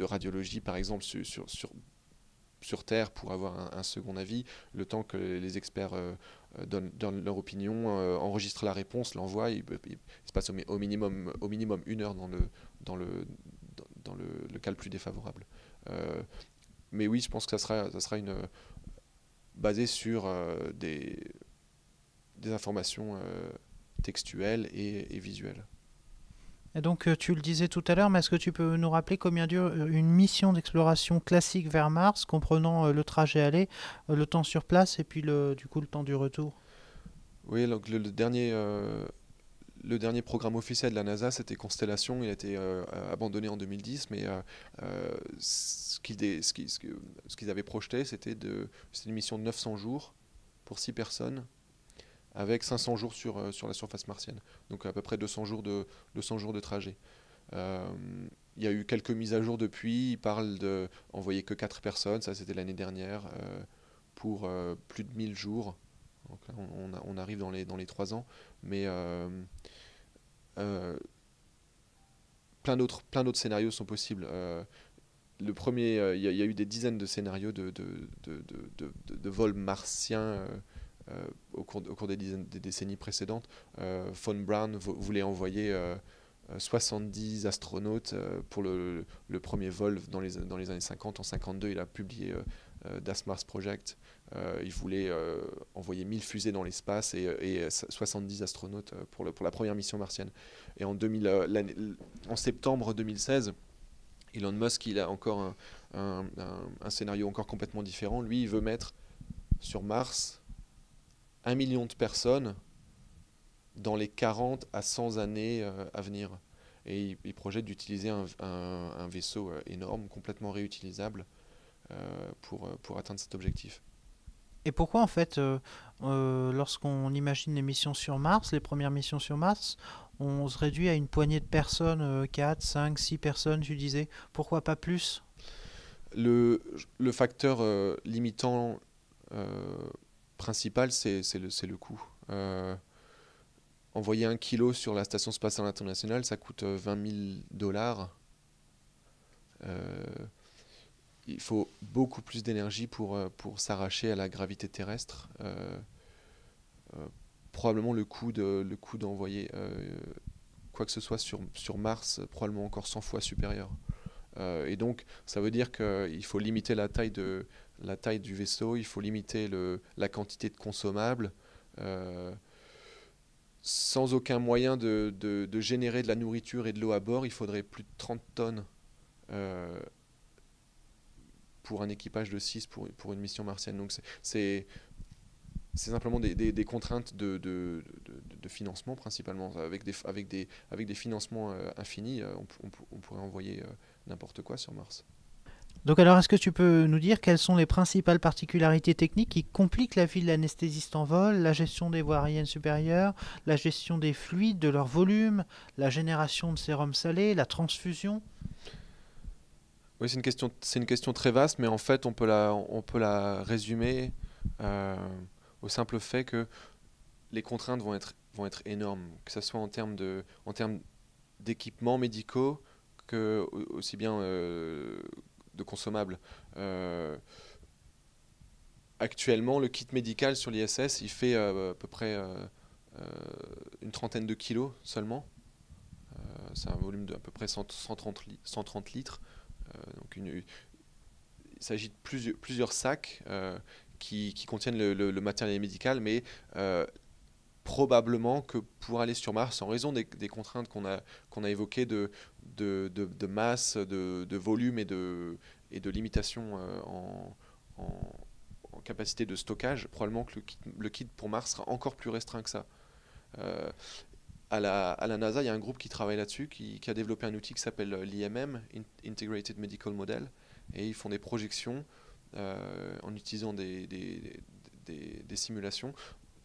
radiologie, par exemple, sur Terre pour avoir un second avis, le temps que les experts donnent leur opinion, enregistrent la réponse, l'envoient, il se passe au minimum 1 heure dans le cas le plus défavorable. Mais oui, je pense que ça sera basé sur des informations textuelles et visuelles. Et donc tu le disais tout à l'heure, mais est-ce que tu peux nous rappeler combien dure une mission d'exploration classique vers Mars, comprenant le trajet aller, le temps sur place et puis du coup le temps du retour? Oui, donc le le dernier programme officiel de la NASA, c'était Constellation. Il a été abandonné en 2010, mais ce qu'ils avaient projeté, c'était une mission de 900 jours pour 6 personnes, avec 500 jours sur la surface martienne. Donc à peu près 200 jours de trajet. Il y a eu quelques mises à jour depuis. Ils parlent d'envoyer que 4 personnes, ça c'était l'année dernière, pour plus de 1000 jours. Donc là, on arrive dans les 3 ans. Mais plein d'autres scénarios sont possibles. Le premier, il y a eu des dizaines de scénarios de vols martiens au cours des décennies précédentes. Von Braun voulait envoyer 70 astronautes pour le premier vol dans les années 50. En 52, il a publié Das Mars Project. Il voulait envoyer 1000 fusées dans l'espace et 70 astronautes pour la première mission martienne. Et en septembre 2016, Elon Musk, il a encore un scénario encore complètement différent. Lui, il veut mettre sur Mars 1 million de personnes dans les 40 à 100 années à venir. Et il projette d'utiliser un vaisseau énorme, complètement réutilisable, pour atteindre cet objectif. Et pourquoi, en fait, lorsqu'on imagine les missions sur Mars, les premières missions sur Mars, on se réduit à une poignée de personnes, 4, 5, 6 personnes, tu disais. Pourquoi pas plus? Le facteur limitant principal, c'est le coût. Envoyer 1 kilo sur la Station spatiale internationale, ça coûte 20 000 dollars. Il faut beaucoup plus d'énergie pour s'arracher à la gravité terrestre. Probablement le coût d'envoyer quoi que ce soit sur Mars, probablement encore 100 fois supérieur. Et donc, ça veut dire qu'il faut limiter la taille du vaisseau, il faut limiter la quantité de consommables. Sans aucun moyen de générer de la nourriture et de l'eau à bord, il faudrait plus de 30 tonnes pour un équipage de 6 pour une mission martienne. Donc c'est simplement des contraintes de financement principalement. Avec des financements infinis, on pourrait envoyer n'importe quoi sur Mars. Donc alors, est-ce que tu peux nous dire quelles sont les principales particularités techniques qui compliquent la vie de l'anesthésiste en vol, la gestion des voies aériennes supérieures, la gestion des fluides, de leur volume, la génération de sérum salé, la transfusion? Oui, c'est une question très vaste, mais en fait, on peut la résumer au simple fait que les contraintes vont être énormes, que ce soit en termes d'équipements médicaux que aussi bien de consommables. Actuellement, le kit médical sur l'ISS, il fait à peu près une trentaine de kilos seulement. C'est un volume d'à peu près 130 litres. Donc il s'agit de plusieurs sacs qui contiennent le matériel médical, mais probablement que pour aller sur Mars, en raison des contraintes qu'on a évoquées de masse, de volume et de limitation en capacité de stockage, probablement que le kit pour Mars sera encore plus restreint que ça. À la NASA, il y a un groupe qui travaille là-dessus, qui a développé un outil qui s'appelle l'IMM, Integrated Medical Model, et ils font des projections en utilisant des simulations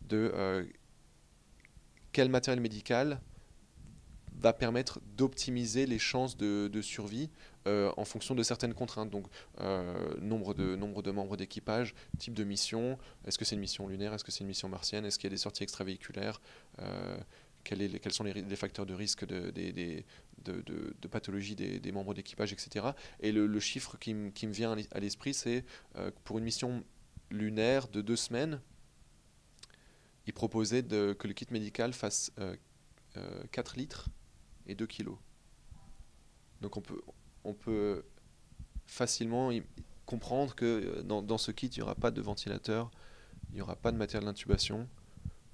de quel matériel médical va permettre d'optimiser les chances de survie en fonction de certaines contraintes. Donc nombre de membres d'équipage, type de mission, est-ce que c'est une mission lunaire, est-ce que c'est une mission martienne, est-ce qu'il y a des sorties extravéhiculaires, quels sont les facteurs de risque de pathologie des membres d'équipage, etc. Et le chiffre qui me vient à l'esprit, c'est pour une mission lunaire de 2 semaines, il proposait que le kit médical fasse 4 litres et 2 kilos. Donc on peut facilement comprendre que dans ce kit, il n'y aura pas de ventilateur, il n'y aura pas de matériel d'intubation,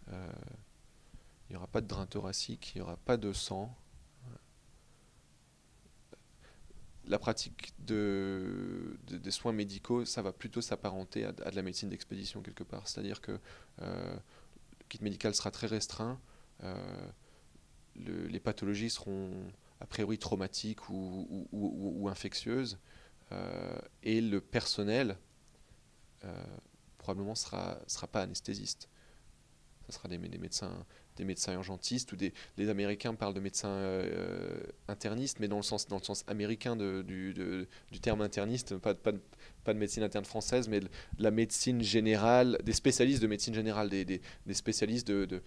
il n'y aura pas de drain thoracique, il n'y aura pas de sang. La pratique des soins médicaux, ça va plutôt s'apparenter à de la médecine d'expédition quelque part. C'est-à-dire que le kit médical sera très restreint. les pathologies seront a priori traumatiques ou infectieuses, et le personnel probablement sera pas anesthésiste. Ce sera des médecins urgentistes, ou les Américains parlent de médecins internistes, mais dans le sens américain du terme interniste, pas de médecine interne française, mais de la médecine générale, des spécialistes de médecine générale, des spécialistes de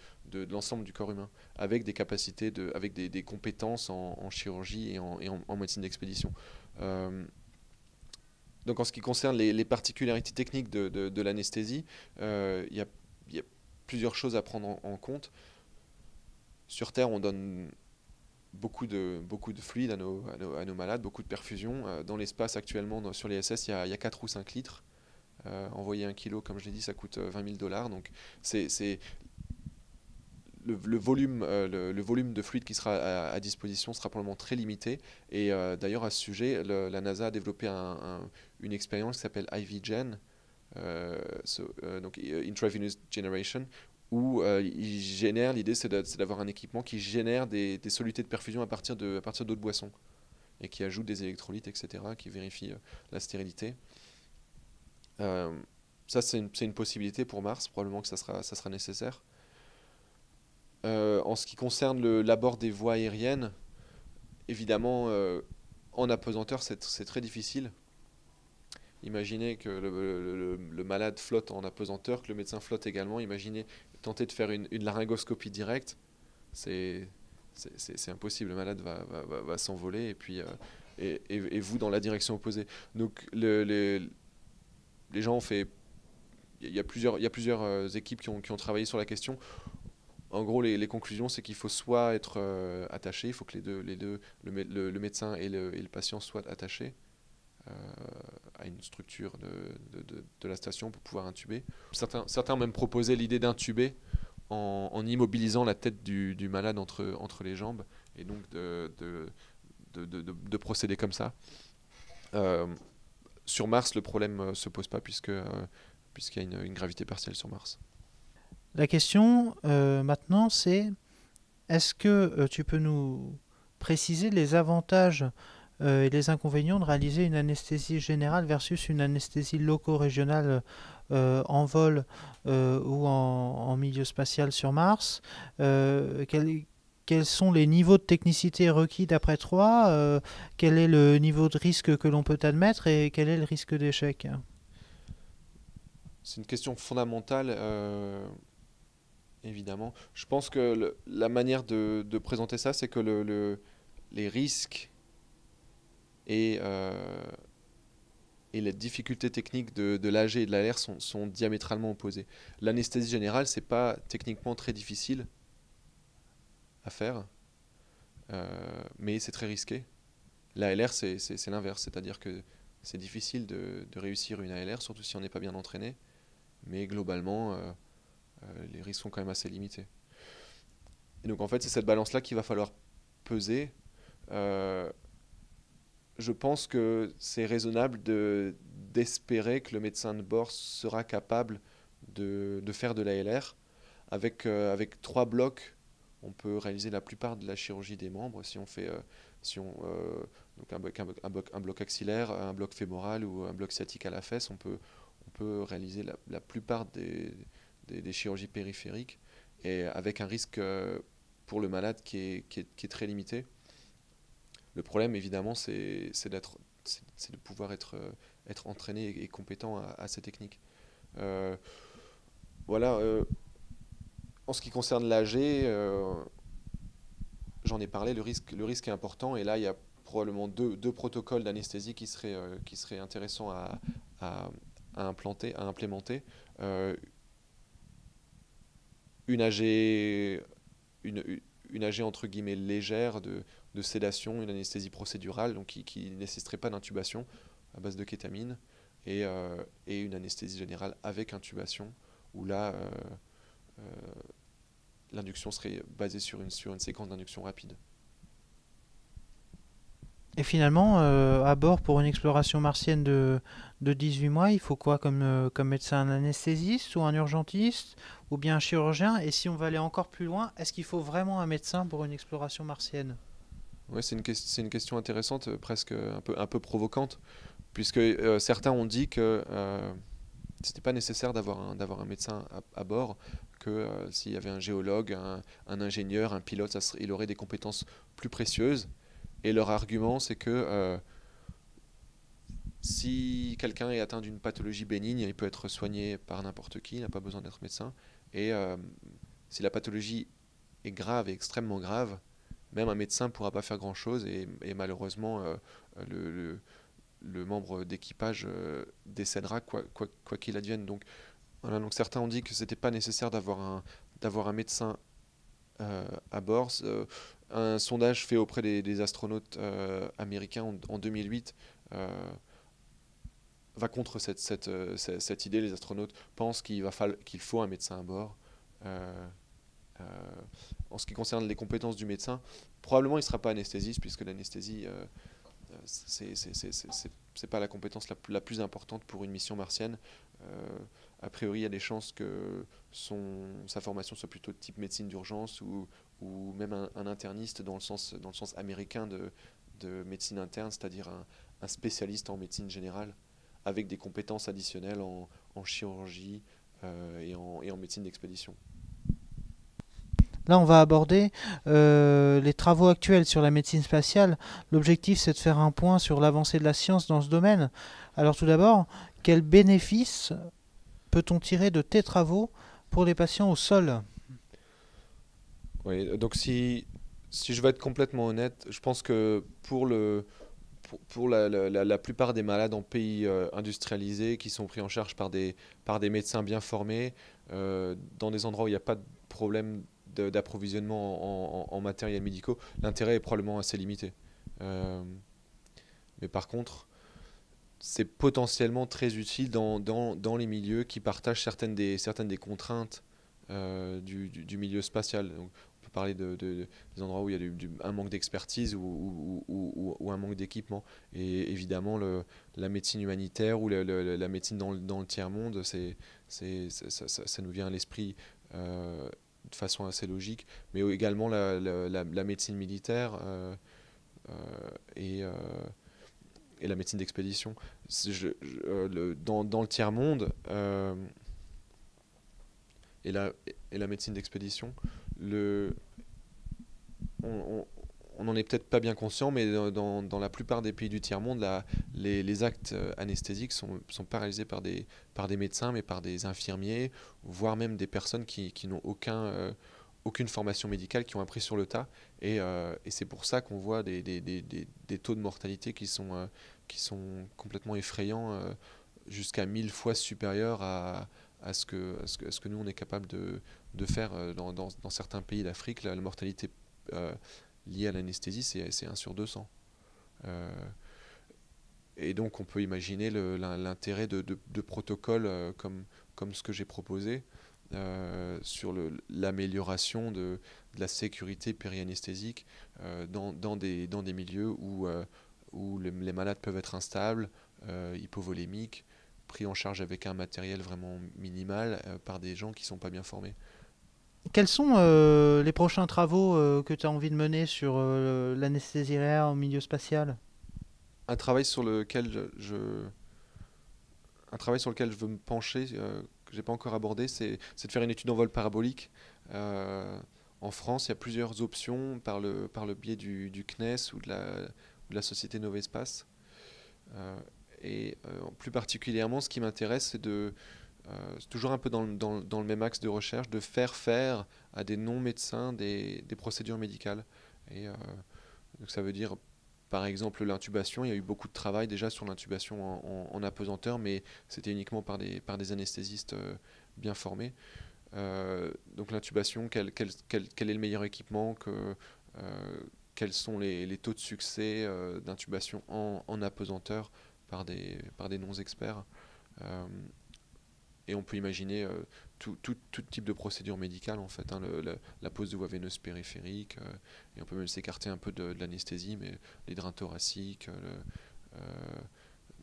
l'ensemble du corps humain, avec des capacités, avec des compétences en chirurgie et en médecine d'expédition. Donc en ce qui concerne les particularités techniques de l'anesthésie, il y a plusieurs choses à prendre en compte. Sur Terre, on donne beaucoup de fluide à nos malades, beaucoup de perfusion. Dans l'espace actuellement, sur les SS, il y a 4 ou 5 litres. Envoyer 1 kilo, comme je l'ai dit, ça coûte $20 000. Donc c'est le volume de fluide qui sera à disposition sera probablement très limité. Et d'ailleurs, à ce sujet, la NASA a développé une expérience qui s'appelle IVGen, donc Intravenous Generation, où l'idée c'est d'avoir un équipement qui génère des solutés de perfusion à partir d'autres boissons, et qui ajoute des électrolytes, etc., qui vérifie la stérilité. Ça, c'est une possibilité pour Mars, probablement que ça sera nécessaire. En ce qui concerne l'abord des voies aériennes, évidemment, en apesanteur, c'est très difficile. Imaginez que le malade flotte en apesanteur, que le médecin flotte également. Imaginez tenter de faire une laryngoscopie directe. C'est impossible. Le malade va s'envoler, et puis et vous dans la direction opposée. Donc les gens ont fait. Il y a plusieurs équipes qui ont travaillé sur la question. En gros, les conclusions, c'est qu'il faut soit être attaché, il faut que le médecin et le patient soient attachés à une structure de la station pour pouvoir intuber. Certains ont même proposé l'idée d'intuber en immobilisant la tête du malade entre les jambes, et donc de procéder comme ça. Sur Mars, le problème ne se pose pas, puisqu'il y a une gravité partielle sur Mars. La question maintenant, c'est est-ce que tu peux nous préciser les avantages et les inconvénients de réaliser une anesthésie générale versus une anesthésie loco-régionale en vol ou en milieu spatial sur Mars? Quels sont les niveaux de technicité requis d'après toi? Quel est le niveau de risque que l'on peut admettre, et quel est le risque d'échec? C'est une question fondamentale, évidemment. Je pense que la manière de présenter ça, c'est que les risques et les difficultés techniques de l'AG et de l'AR sont diamétralement opposées. L'anesthésie générale, c'est pas techniquement très difficile à faire, mais c'est très risqué. L'ALR, c'est l'inverse, c'est-à-dire que c'est difficile de réussir une ALR, surtout si on n'est pas bien entraîné, mais globalement, les risques sont quand même assez limités. Et donc en fait, c'est cette balance-là qu'il va falloir peser. Je pense que c'est raisonnable d'espérer que le médecin de bord sera capable de faire de l'ALR. Avec 3 blocs, on peut réaliser la plupart de la chirurgie des membres. Si on fait donc un bloc axillaire, un bloc fémoral ou un bloc sciatique à la fesse, on peut réaliser la plupart des chirurgies périphériques, et avec un risque pour le malade qui est très limité. Le problème, évidemment, c'est de pouvoir être entraîné et compétent à ces techniques. Voilà. En ce qui concerne l'AG, j'en ai parlé, le risque est important, et là, il y a probablement deux protocoles d'anesthésie qui seraient intéressants à implémenter. Une AG entre guillemets légère de sédation, une anesthésie procédurale, donc qui nécessiterait pas d'intubation à base de kétamine, et une anesthésie générale avec intubation, où là l'induction serait basée sur une séquence d'induction rapide. Et finalement, à bord, pour une exploration martienne de 18 mois, il faut quoi comme médecin? Un anesthésiste ou un urgentiste ou bien un chirurgien? Et si on va aller encore plus loin, est-ce qu'il faut vraiment un médecin pour une exploration martienne? Ouais, c'est une question intéressante, presque un peu provocante, puisque certains ont dit que c'était pas nécessaire d'avoir un médecin à bord, que s'il y avait un géologue, un ingénieur, un pilote, il aurait des compétences plus précieuses. Et leur argument, c'est que si quelqu'un est atteint d'une pathologie bénigne, il peut être soigné par n'importe qui, il n'a pas besoin d'être médecin. Et si la pathologie est grave et extrêmement grave, même un médecin ne pourra pas faire grand-chose et malheureusement, le, le- le membre d'équipage décédera quoi qu'il advienne. Donc, voilà, donc certains ont dit que c'était pas nécessaire d'avoir un médecin à bord. Un sondage fait auprès des astronautes américains en 2008 euh, va contre cette idée. Les astronautes pensent qu'il faut un médecin à bord. Euh, euh, En ce qui concerne les compétences du médecin, probablement il ne sera pas anesthésiste, puisque l'anesthésie, c'est pas la compétence la plus importante pour une mission martienne. Euh, a priori, il y a des chances que sa formation soit plutôt de type médecine d'urgence ou même un interniste dans le sens américain de médecine interne, c'est-à-dire un spécialiste en médecine générale avec des compétences additionnelles en chirurgie et en médecine d'expédition. Là, on va aborder les travaux actuels sur la médecine spatiale. L'objectif, c'est de faire un point sur l'avancée de la science dans ce domaine. Alors tout d'abord, quels bénéfices peut-on tirer de tes travaux pour les patients au sol? Oui, donc si je vais être complètement honnête, je pense que pour la plupart des malades en pays industrialisés qui sont pris en charge par des médecins bien formés, dans des endroits où il n'y a pas de problème d'approvisionnement en matériels médicaux, l'intérêt est probablement assez limité. Euh, mais par contre, c'est potentiellement très utile dans les milieux qui partagent certaines des contraintes du milieu spatial. Donc, on peut parler des endroits où il y a un manque d'expertise ou un manque d'équipement. Et évidemment, la médecine humanitaire ou la médecine dans le tiers-monde, ça nous vient à l'esprit de façon assez logique, mais également la médecine militaire euh, et, euh, et la médecine d'expédition. Dans le tiers-monde et, et la médecine d'expédition, le, on, on n'en est peut-être pas bien conscient, mais dans la plupart des pays du tiers-monde, les actes anesthésiques sont pas réalisés par des médecins, mais par des infirmiers, voire même des personnes qui n'ont aucune formation médicale, qui ont appris sur le tas. Et c'est pour ça qu'on voit des taux de mortalité qui sont complètement effrayants, jusqu'à 1000 fois supérieurs à ce que nous, on est capable de faire dans certains pays d'Afrique. La mortalité euh, liée à l'anesthésie, c'est 1 sur 200. Euh, et donc on peut imaginer l'intérêt de protocoles comme ce que j'ai proposé sur l'amélioration de la sécurité périanesthésique dans des milieux où les malades peuvent être instables, hypovolémiques, pris en charge avec un matériel vraiment minimal par des gens qui ne sont pas bien formés. Quels sont les prochains travaux que tu as envie de mener sur l'anesthésie réelle au milieu spatial? Un travail sur lequel un travail sur lequel je veux me pencher, que j'ai pas encore abordé, c'est de faire une étude en vol parabolique. Euh, En France, il y a plusieurs options par le biais du CNES ou de la société Novespace. Euh, Plus particulièrement, ce qui m'intéresse, c'est toujours un peu dans le même axe de recherche, de faire à des non-médecins des procédures médicales. Donc ça veut dire, par exemple, l'intubation. Il y a eu beaucoup de travail déjà sur l'intubation en apesanteur, mais c'était uniquement par des anesthésistes bien formés. Donc l'intubation, quel est le meilleur équipement, quels sont les taux de succès d'intubation en apesanteur par des non-experts. Euh, et on peut imaginer tout type de procédure médicale en fait, hein, la pose de voie veineuse périphérique, et on peut même s'écarter un peu de l'anesthésie, mais les drains thoraciques,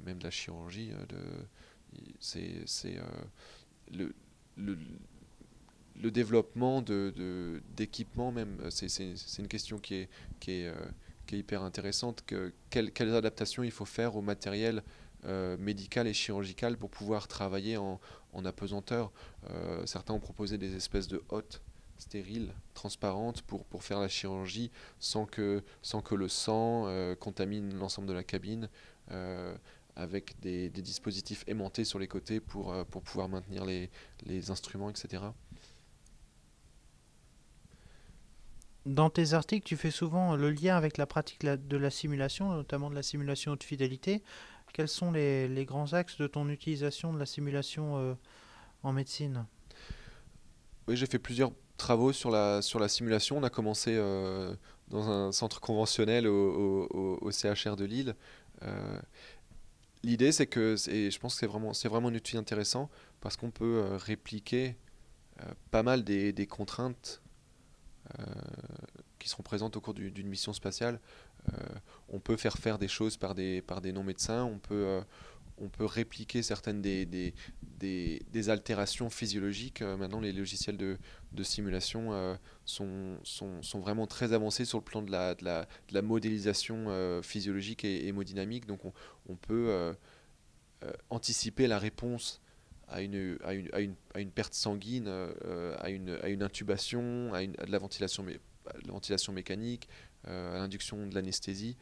même de la chirurgie, c'est le, le, le développement d'équipements même, c'est une question qui est hyper intéressante. Quelles adaptations il faut faire au matériel médical et chirurgical pour pouvoir travailler en apesanteur. Certains ont proposé des espèces de hottes stériles, transparentes, pour faire la chirurgie sans que le sang contamine l'ensemble de la cabine, avec des dispositifs aimantés sur les côtés pour pouvoir maintenir les instruments, etc. Dans tes articles, tu fais souvent le lien avec la pratique de la simulation, notamment de la simulation haute fidélité. Quels sont les grands axes de ton utilisation de la simulation en médecine? Oui, j'ai fait plusieurs travaux sur la simulation. On a commencé dans un centre conventionnel au CHR de Lille. Euh, L'idée, c'est que, et je pense que c'est vraiment un outil intéressant parce qu'on peut répliquer pas mal des contraintes euh, qui seront présentes au cours d'une mission spatiale. Euh, on peut faire des choses par des non-médecins, on peut répliquer certaines des altérations physiologiques. Maintenant, les logiciels de simulation sont vraiment très avancés sur le plan de la modélisation physiologique et hémodynamique. Donc, on peut anticiper la réponse à une perte sanguine, à une intubation, à de la ventilation mécanique, à l'induction de l'anesthésie,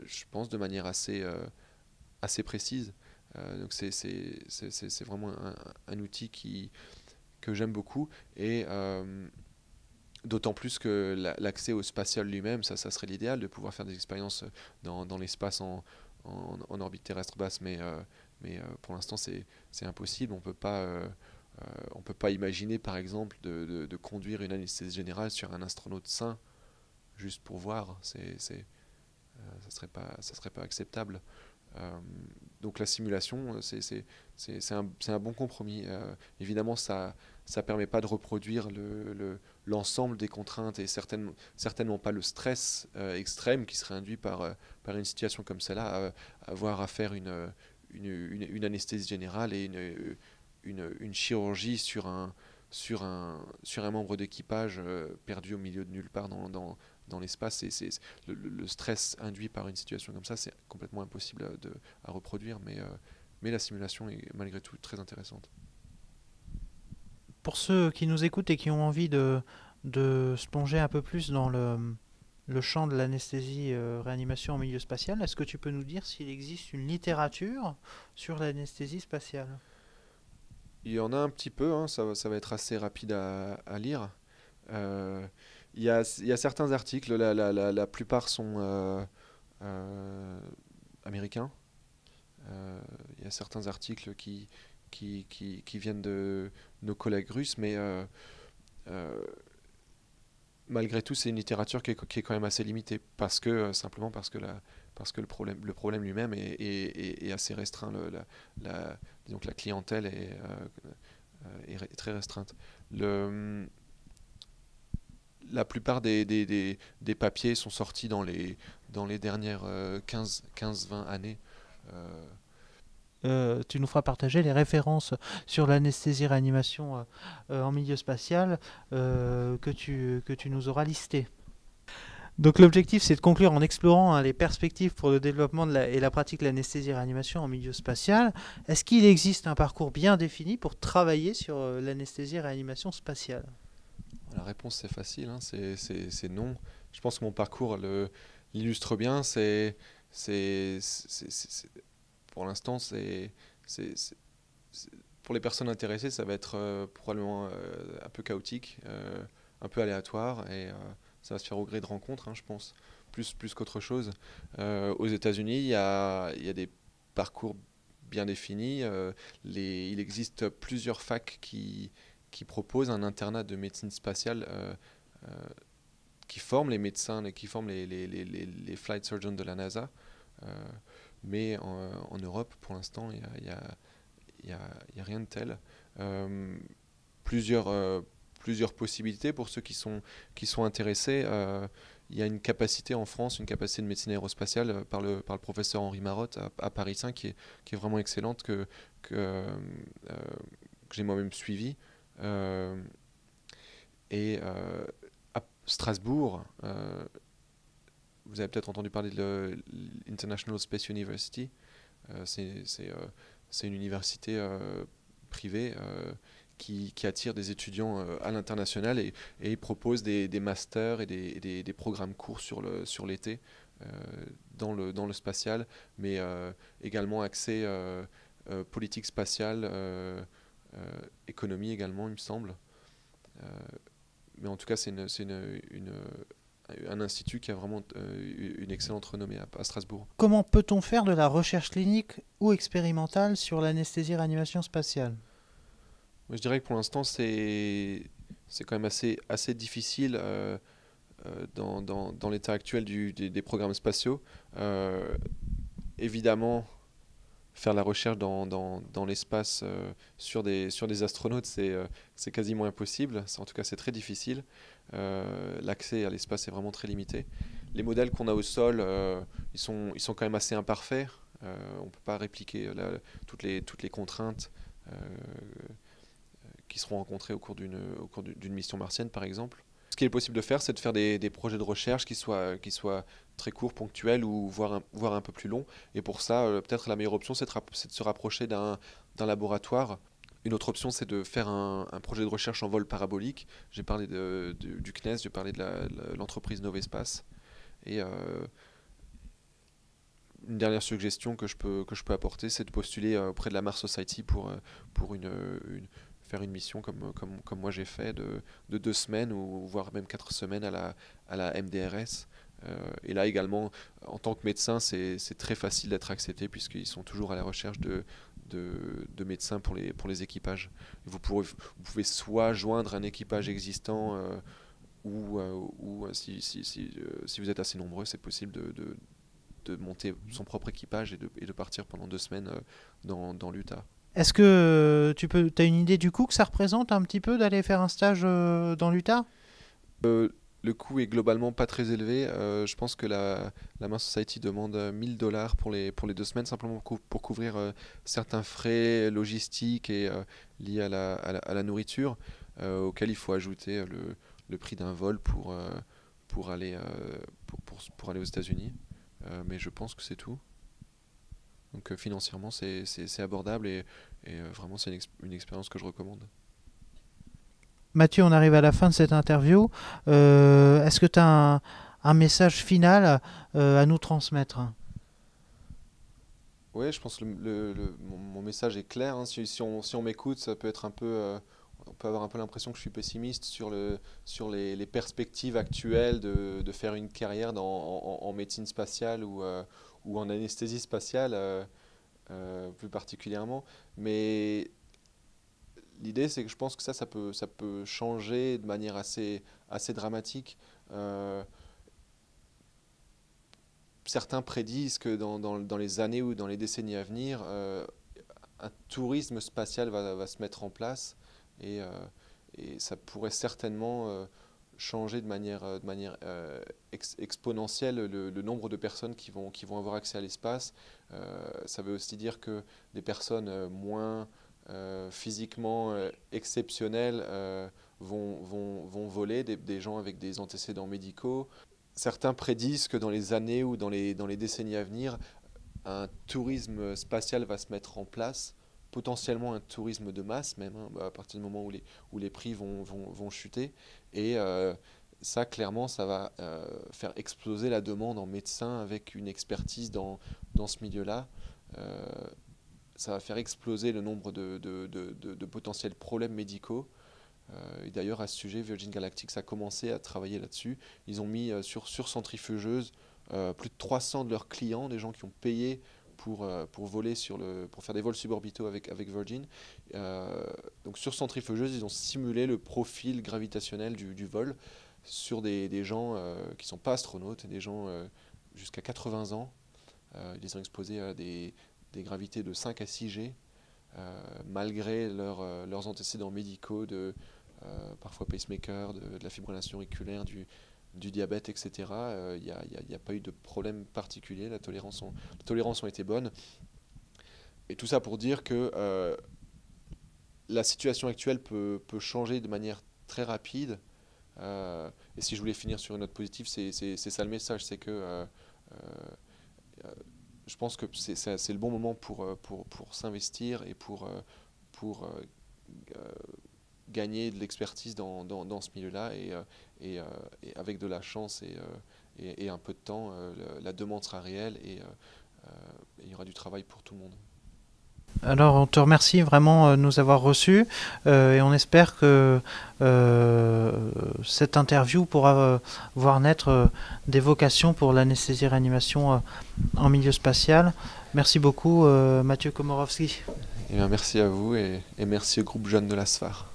je pense de manière assez précise. Donc c'est vraiment un outil que j'aime beaucoup, et d'autant plus que l'accès au spatial lui-même, ça serait l'idéal de pouvoir faire des expériences dans l'espace en orbite terrestre basse, mais pour l'instant c'est impossible. On peut pas imaginer par exemple de conduire une anesthésie générale sur un astronaute sain juste pour voir. Ça serait pas acceptable. Euh, donc la simulation, c'est un bon compromis. Évidemment, ça permet pas de reproduire l'ensemble des contraintes, et certainement pas le stress extrême qui serait induit par une situation comme celle-là, avoir à faire une anesthésie générale et une chirurgie sur un membre d'équipage perdu au milieu de nulle part dans l'espace. Le stress induit par une situation comme ça, c'est complètement impossible à reproduire, mais la simulation est malgré tout très intéressante. Pour ceux qui nous écoutent et qui ont envie de se plonger un peu plus dans le champ de l'anesthésie réanimation en milieu spatial, est-ce que tu peux nous dire s'il existe une littérature sur l'anesthésie spatiale? Il y en a un petit peu, hein, ça va être assez rapide à lire. Euh, il y a certains articles, la plupart sont euh, américains. Il y a certains articles qui viennent de nos collègues russes, mais euh, malgré tout, c'est une littérature qui est quand même assez limitée, simplement parce que le problème lui-même est assez restreint. Disons que la clientèle est très restreinte. La plupart des papiers sont sortis dans les dernières 15-20 années. Euh, Tu nous feras partager les références sur l'anesthésie réanimation en milieu spatial que tu nous auras listées. Donc l'objectif c'est de conclure en explorant les perspectives pour le développement et la pratique de l'anesthésie réanimation en milieu spatial. Est-ce qu'il existe un parcours bien défini pour travailler sur l'anesthésie réanimation spatiale? la réponse c'est facile, hein, c'est non. Je pense que mon parcours l'illustre bien. Pour l'instant, pour les personnes intéressées, ça va être probablement un peu chaotique, un peu aléatoire, et ça va se faire au gré de rencontres, hein, je pense, plus qu'autre chose. Aux États-Unis, il y a des parcours bien définis. Il existe plusieurs facs qui proposent un internat de médecine spatiale, euh, qui forment les médecins et qui forment les flight surgeons de la NASA. Euh, mais en Europe, pour l'instant, il y a rien de tel. Euh, plusieurs possibilités pour ceux qui sont intéressés. Il y a une capacité en France, une capacité de médecine aérospatiale par le professeur Henri Marotte à Paris 5 qui est vraiment excellente, que j'ai moi-même suivi. Et à Strasbourg, vous avez peut-être entendu parler de l'International Space University. C'est une université privée qui attire des étudiants à l'international et propose des masters et des programmes courts sur l'été dans le spatial, mais également accès politique spatiale, économie également, il me semble. Mais en tout cas, c'est un institut qui a vraiment une excellente renommée à Strasbourg. Comment peut-on faire de la recherche clinique ou expérimentale sur l'anesthésie-réanimation spatiale? Moi, je dirais que pour l'instant, c'est quand même assez difficile dans l'état actuel des programmes spatiaux. Évidemment, faire la recherche dans l'espace sur des astronautes, c'est quasiment impossible. En tout cas, c'est très difficile. L'accès à l'espace est vraiment très limité. Les modèles qu'on a au sol, ils sont quand même assez imparfaits. On ne peut pas répliquer toutes les contraintes qui seront rencontrées au cours d'une mission martienne, par exemple. Ce qu'il est possible de faire, c'est de faire des projets de recherche qui soient très courts, ponctuels, ou voire un peu plus longs. Et pour ça, peut-être la meilleure option, c'est de se rapprocher d'un laboratoire. Une autre option, c'est de faire un projet de recherche en vol parabolique. J'ai parlé du CNES, j'ai parlé de l'entreprise Novespace. Et une dernière suggestion que je peux apporter, c'est de postuler auprès de la Mars Society pour faire une mission comme moi j'ai fait de 2 semaines ou voire même 4 semaines à la MDRS. Et là également, en tant que médecin, c'est très facile d'être accepté puisqu'ils sont toujours à la recherche de médecins pour les équipages. Vous pouvez soit joindre un équipage existant ou si vous êtes assez nombreux, c'est possible de monter son propre équipage et de partir pendant 2 semaines dans l'Utah. Est-ce que tu as une idée du coût que ça représente un petit peu d'aller faire un stage dans l'Utah? Le coût est globalement pas très élevé. Je pense que la Mars Society demande $1000 pour les 2 semaines, simplement pour couvrir certains frais logistiques et liés à la nourriture, auquel il faut ajouter le prix d'un vol pour aller aux États-Unis. Mais je pense que c'est tout. Donc financièrement, c'est abordable et vraiment, c'est une expérience que je recommande. Mathieu, on arrive à la fin de cette interview. Est-ce que tu as un message final à nous transmettre? Oui, je pense que mon message est clair, hein. Si on m'écoute, ça peut être un peu, on peut avoir un peu l'impression que je suis pessimiste sur les perspectives actuelles de faire une carrière en médecine spatiale ou en anesthésie spatiale plus particulièrement. Mais l'idée, c'est que je pense que ça peut changer de manière assez dramatique. Certains prédisent que dans les années ou dans les décennies à venir, un tourisme spatial va se mettre en place et ça pourrait certainement changer de manière exponentielle le nombre de personnes qui vont avoir accès à l'espace. Ça veut aussi dire que des personnes moins physiquement exceptionnelles vont voler, des gens avec des antécédents médicaux. Certains prédisent que dans les années ou dans les décennies à venir, un tourisme spatial va se mettre en place, potentiellement un tourisme de masse même, hein, à partir du moment où les prix vont chuter. Et ça, clairement, ça va faire exploser la demande en médecins avec une expertise dans ce milieu-là. Ça va faire exploser le nombre de potentiels problèmes médicaux. Et d'ailleurs, à ce sujet, Virgin Galactic a commencé à travailler là-dessus. Ils ont mis sur centrifugeuse plus de 300 de leurs clients, des gens qui ont payé pour voler pour faire des vols suborbitaux avec Virgin. Donc sur centrifugeuse, ils ont simulé le profil gravitationnel du vol sur des gens qui ne sont pas astronautes, des gens jusqu'à 80 ans. Ils les ont exposés à des gravités de 5 à 6 G. malgré leurs antécédents médicaux parfois pacemaker, de la fibrillation auriculaire, du diabète, etc. Il n'y a pas eu de problème particulier, les tolérances ont été bonnes. Et tout ça pour dire que la situation actuelle peut changer de manière très rapide. Et si je voulais finir sur une note positive, c'est ça le message, c'est que je pense que c'est le bon moment pour s'investir et pour gagner de l'expertise dans ce milieu-là. Et avec de la chance et un peu de temps, la demande sera réelle et il y aura du travail pour tout le monde. Alors on te remercie vraiment de nous avoir reçus et on espère que cette interview pourra voir naître des vocations pour l'anesthésie-réanimation en milieu spatial. Merci beaucoup Mathieu Komorowski. Et bien, merci à vous et merci au groupe Jeunes de la SFAR.